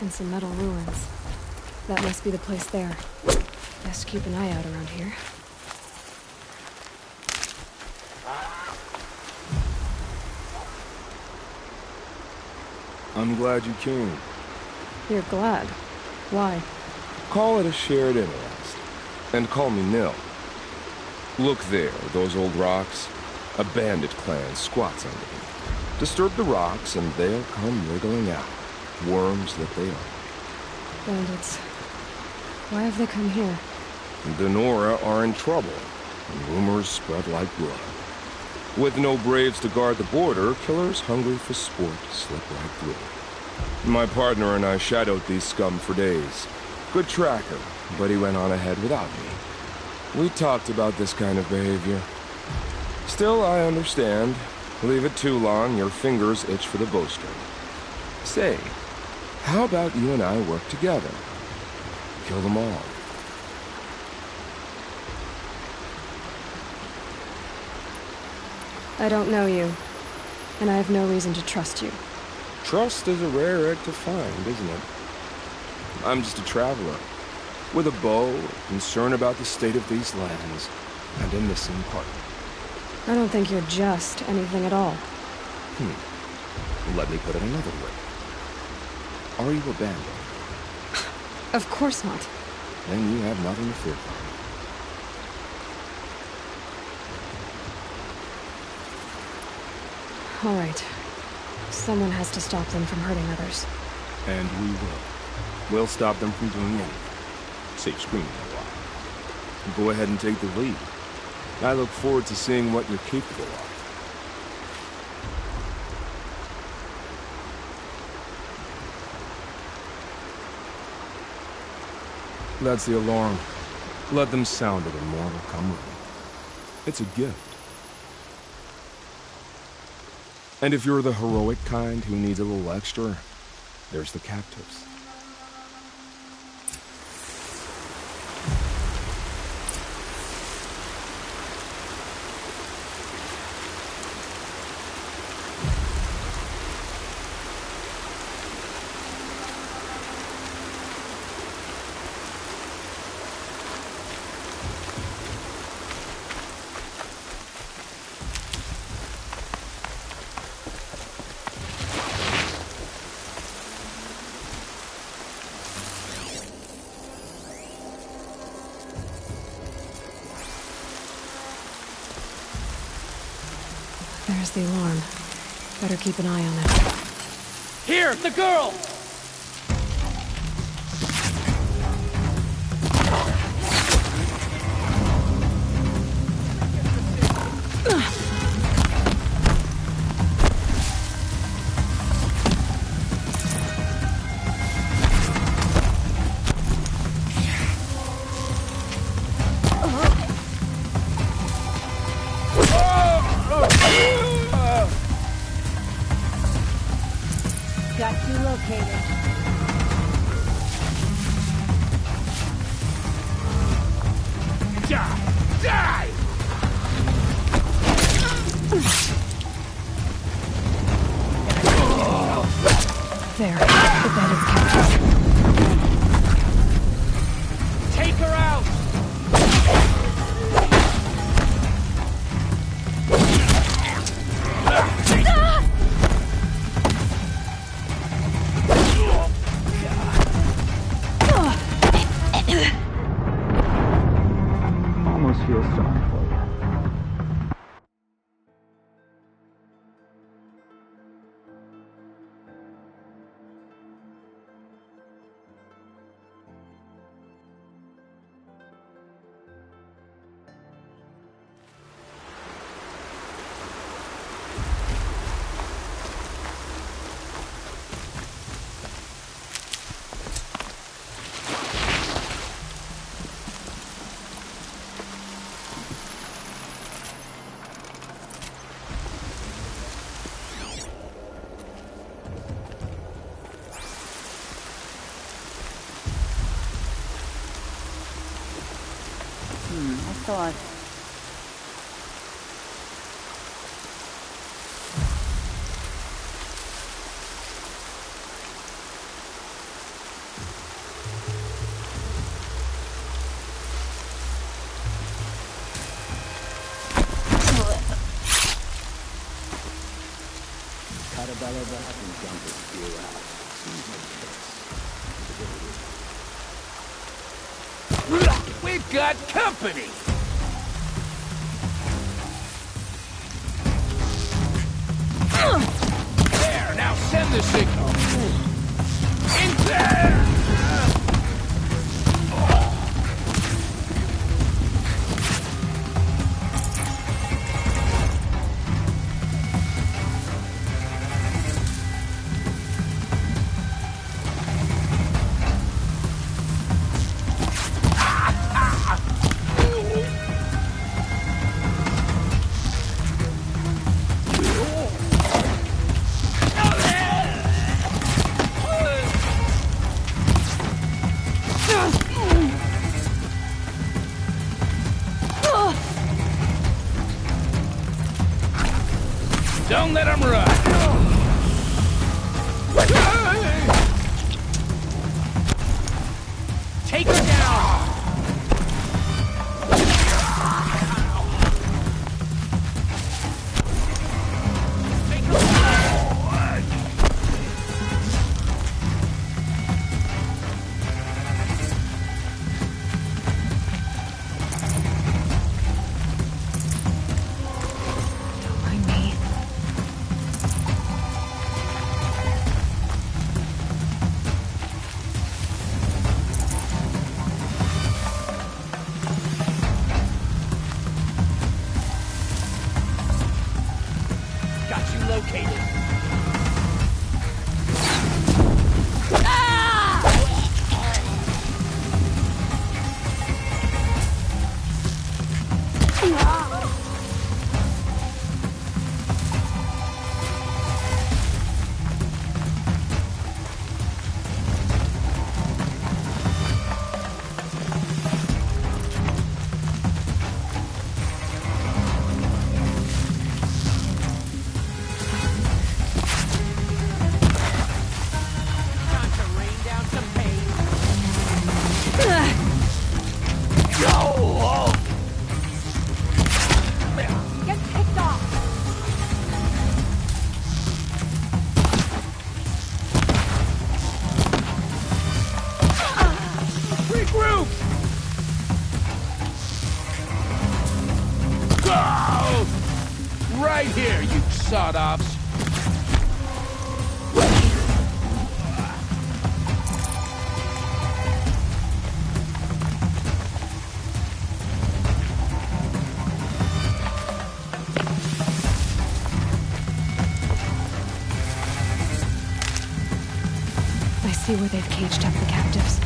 and some metal ruins. That must be the place there. Best keep an eye out around here. I'm glad you came. You're glad? Why? Call it a shared interest. And call me Nil. Look there, those old rocks. A bandit clan squats under them. Disturb the rocks and they'll come wriggling out. Worms that they are. Bandits. Why have they come here? The Nora are in trouble, and rumors spread like blood. With no braves to guard the border, killers hungry for sport slip right through. My partner and I shadowed these scum for days. Good tracker, but he went on ahead without me. We talked about this kind of behavior. Still, I understand. Leave it too long, your fingers itch for the bowstring. Say, how about you and I work together? Kill them all. I don't know you, and I have no reason to trust you. Trust is a rare egg to find, isn't it? I'm just a traveler, with a bow, concerned about the state of these lands, and a missing partner. I don't think you're just anything at all. Let me put it another way. Are you a bandit? Of course not. Then you have nothing to fear from me. All right. Someone has to stop them from hurting others. And we will. We'll stop them from doing anything. Save screaming a while. Go ahead and take the lead. I look forward to seeing what you're capable of. That's the alarm. Let them sound it, and more will come with it. It's a gift. And if you're the heroic kind who needs a little extra, there's the captives. There's the alarm. Better keep an eye on it. Here, the girl! Got you located. Die! Die! There. The bandits captured. Take her out! Almost feel sorry for you. I thought... dump his spear out. Seems like this. We've got company! There, now send the signal. In there! Don't let him run! Take her down! Right here, you sawed-offs! I see where they've caged up the captives.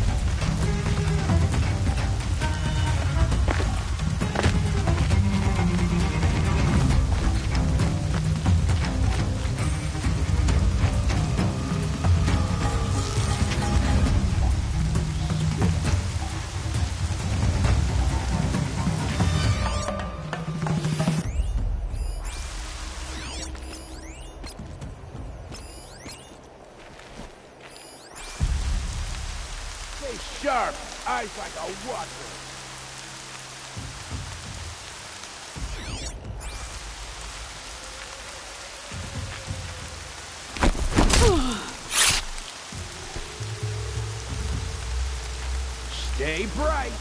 Sharp, eyes like a watcher. Stay bright.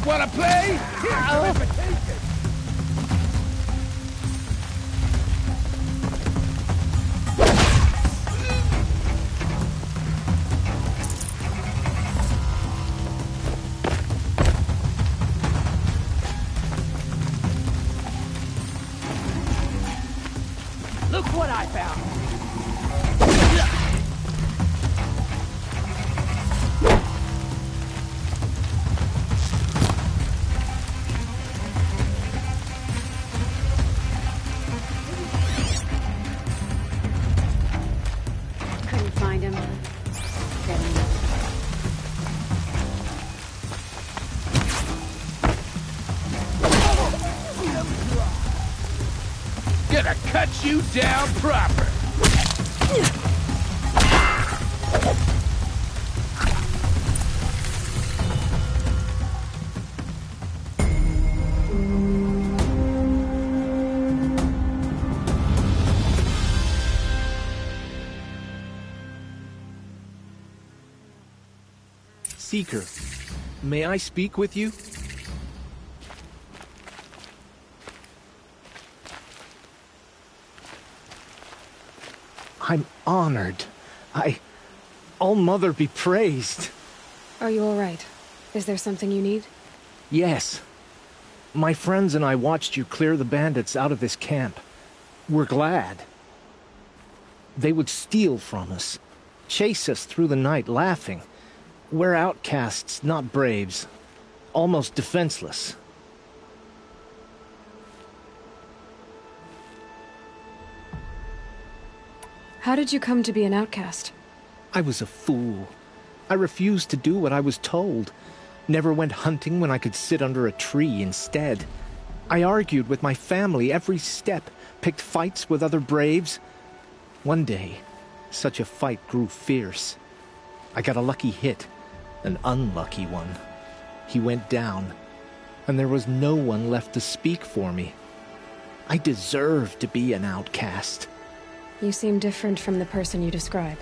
Wanna play? Here's your invitation. Look what I found! Couldn't find him. Gonna cut you down proper. Seeker. May I speak with you? I'm honored. All-Mother be praised. Are you all right? Is there something you need? Yes. My friends and I watched you clear the bandits out of this camp. We're glad. They would steal from us, chase us through the night laughing. We're outcasts, not braves. Almost defenseless. How did you come to be an outcast? I was a fool. I refused to do what I was told. Never went hunting when I could sit under a tree instead. I argued with my family every step, picked fights with other braves. One day, such a fight grew fierce. I got a lucky hit, an unlucky one. He went down, and there was no one left to speak for me. I deserved to be an outcast. You seem different from the person you describe.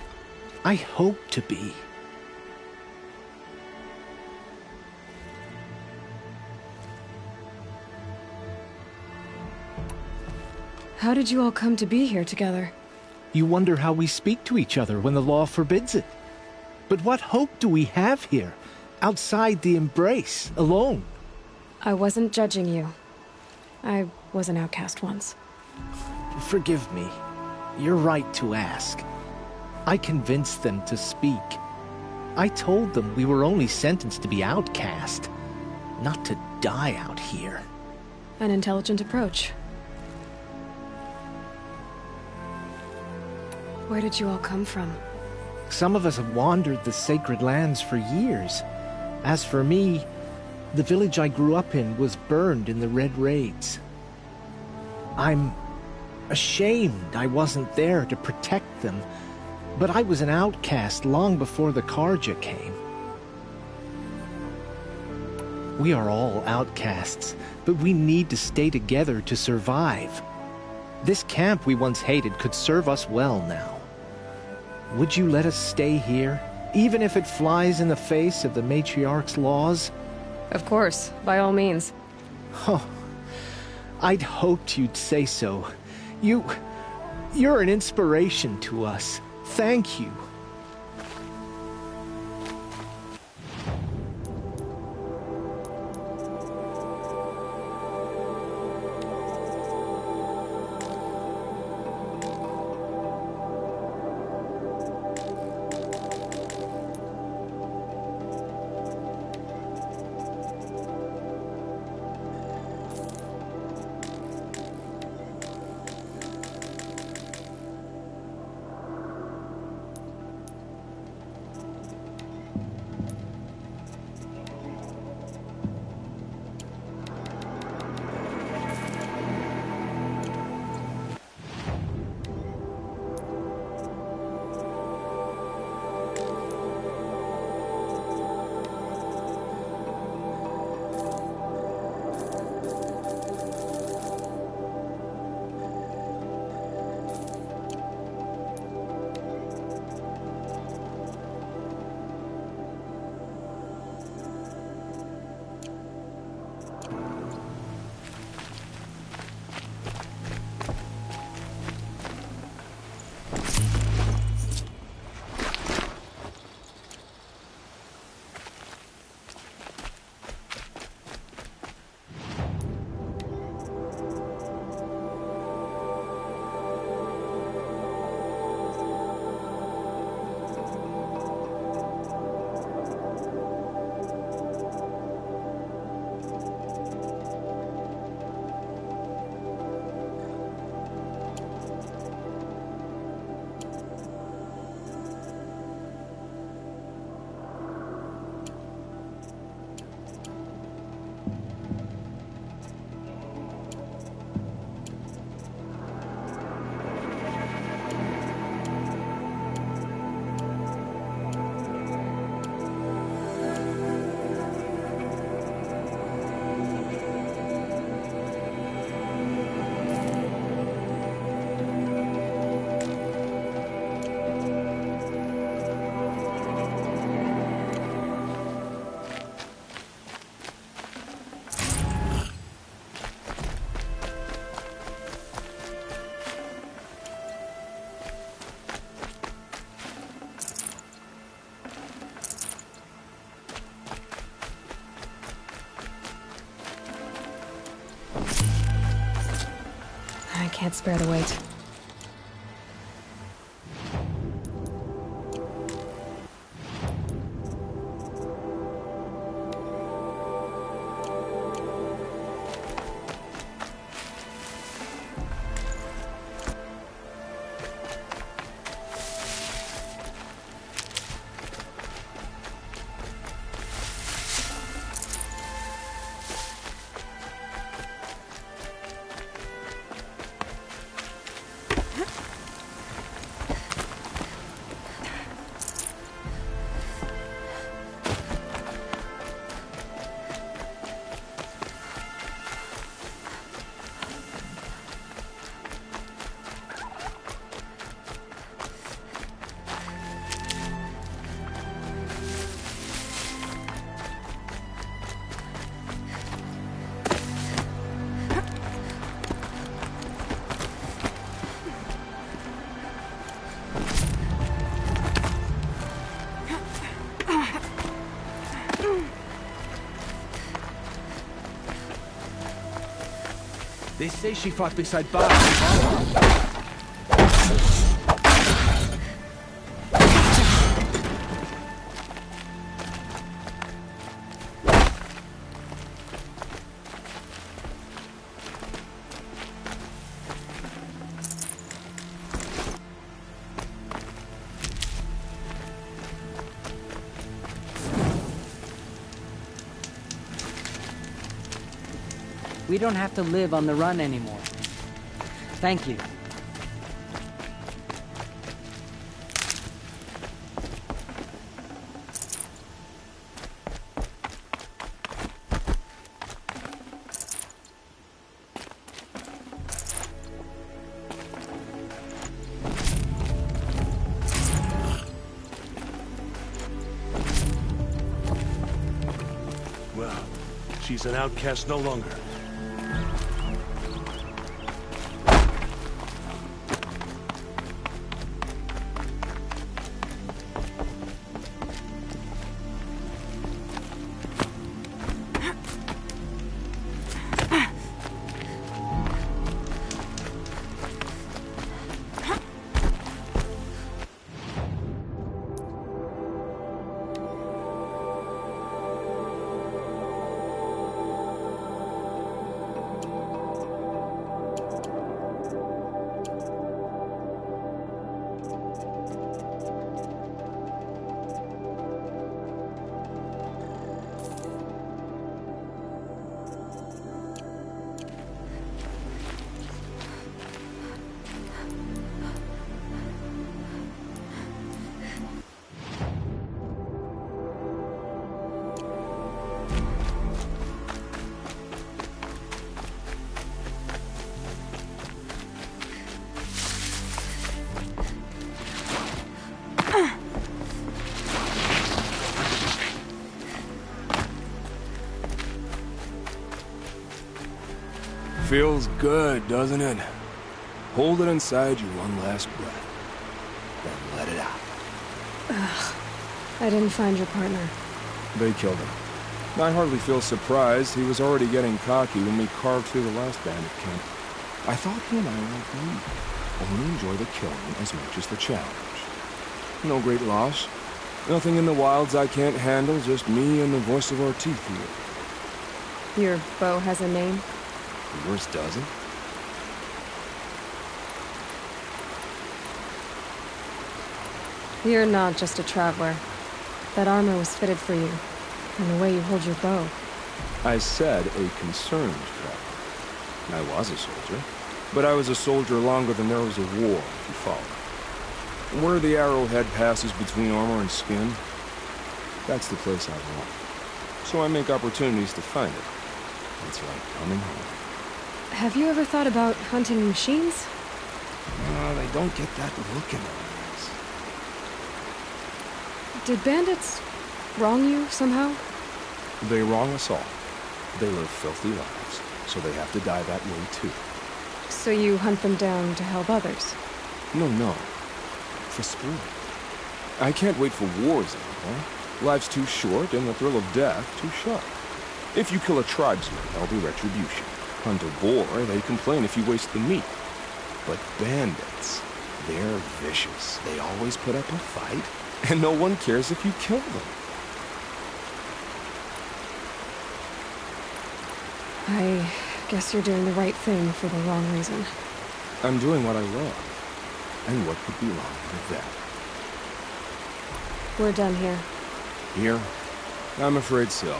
I hope to be. How did you all come to be here together? You wonder how we speak to each other when the law forbids it. But what hope do we have here, outside the embrace, alone? I wasn't judging you. I was an outcast once. Forgive me. You're right to ask. I convinced them to speak. I told them we were only sentenced to be outcast, not to die out here. An intelligent approach. Where did you all come from? Some of us have wandered the sacred lands for years. As for me, the village I grew up in was burned in the Red Raids. I'm ashamed I wasn't there to protect them, but I was an outcast long before the Carja came. We are all outcasts, but we need to stay together to survive. This camp we once hated could serve us well now. Would you let us stay here, even if it flies in the face of the Matriarch's laws? Of course, by all means. Oh, I'd hoped you'd say so. You're an inspiration to us. Thank you. I can't spare the weight. They say she fought beside Bob. We don't have to live on the run anymore. Thank you. Well, she's an outcast no longer. Feels good, doesn't it? Hold it inside you one last breath. Then let it out. Ugh. I didn't find your partner. They killed him. I hardly feel surprised. He was already getting cocky when we carved through the last bandit camp. I thought he and I were like me. Only enjoy the killing as much as the challenge. No great loss. Nothing in the wilds I can't handle, just me and the voice of our teeth here. Your bow has a name? Yours doesn't? You're not just a traveler. That armor was fitted for you, and the way you hold your bow. I said a concerned traveler. I was a soldier, but I was a soldier longer than there was a war, if you follow. Where the arrowhead passes between armor and skin, that's the place I want. So I make opportunities to find it. It's like coming home. Have you ever thought about hunting machines? They don't get that look in their eyes. Did bandits wrong you somehow? They wrong us all. They live filthy lives, so they have to die that way too. So you hunt them down to help others? No. For sport. I can't wait for wars anymore. Life's too short and the thrill of death too sharp. If you kill a tribesman, there'll be retribution. Hunt a boar, they complain if you waste the meat. But bandits, they're vicious. They always put up a fight, and no one cares if you kill them. I guess you're doing the right thing for the wrong reason. I'm doing what I love. And what could be wrong with that? We're done here. Here? I'm afraid so.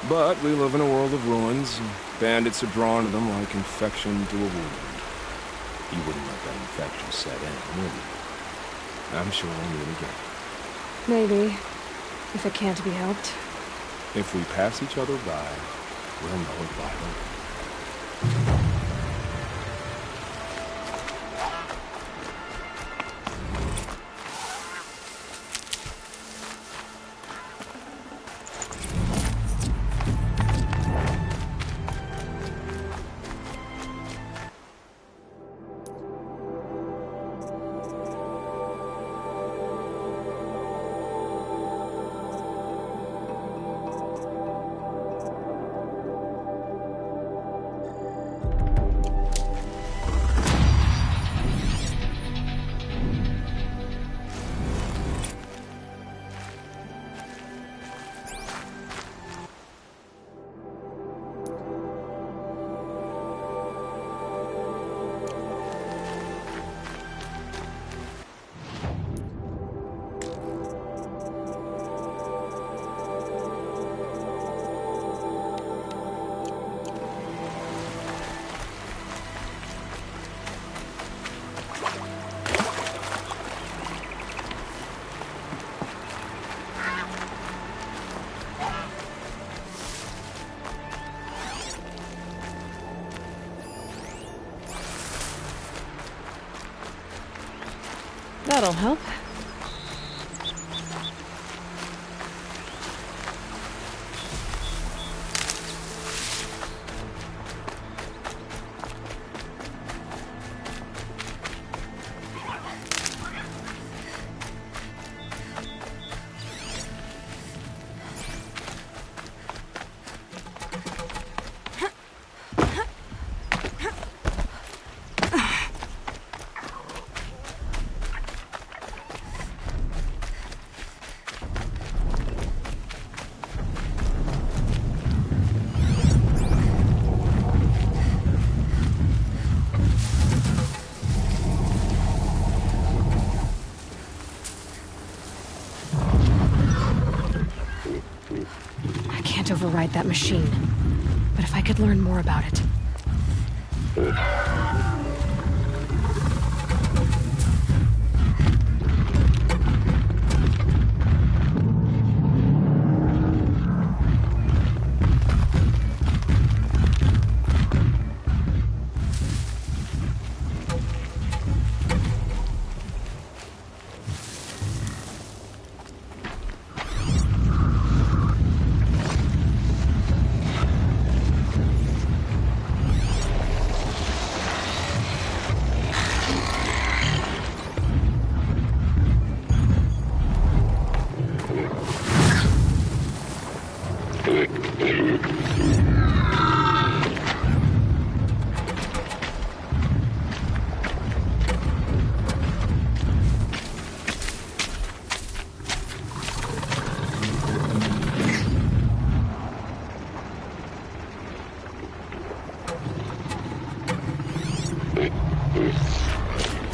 But we live in a world of ruins, and bandits are drawn to them like infection to a wound. You wouldn't let that infection set in, would you? I'm sure we'll meet again. Maybe. If it can't be helped. If we pass each other by, we'll know it by the way. That'll help. Override that machine. But if I could learn more about it.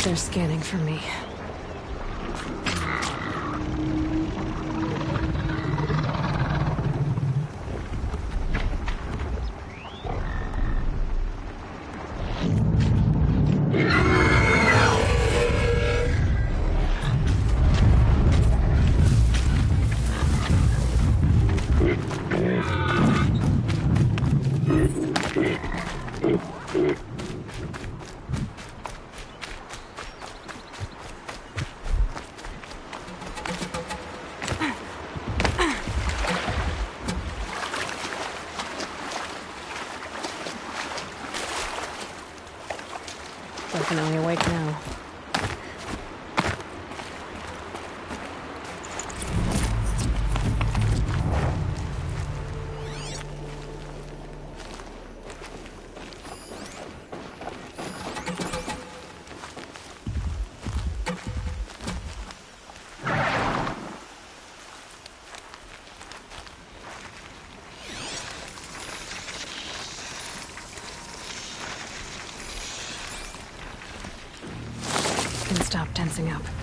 They're scanning for me. Definitely awake now. stop tensing up.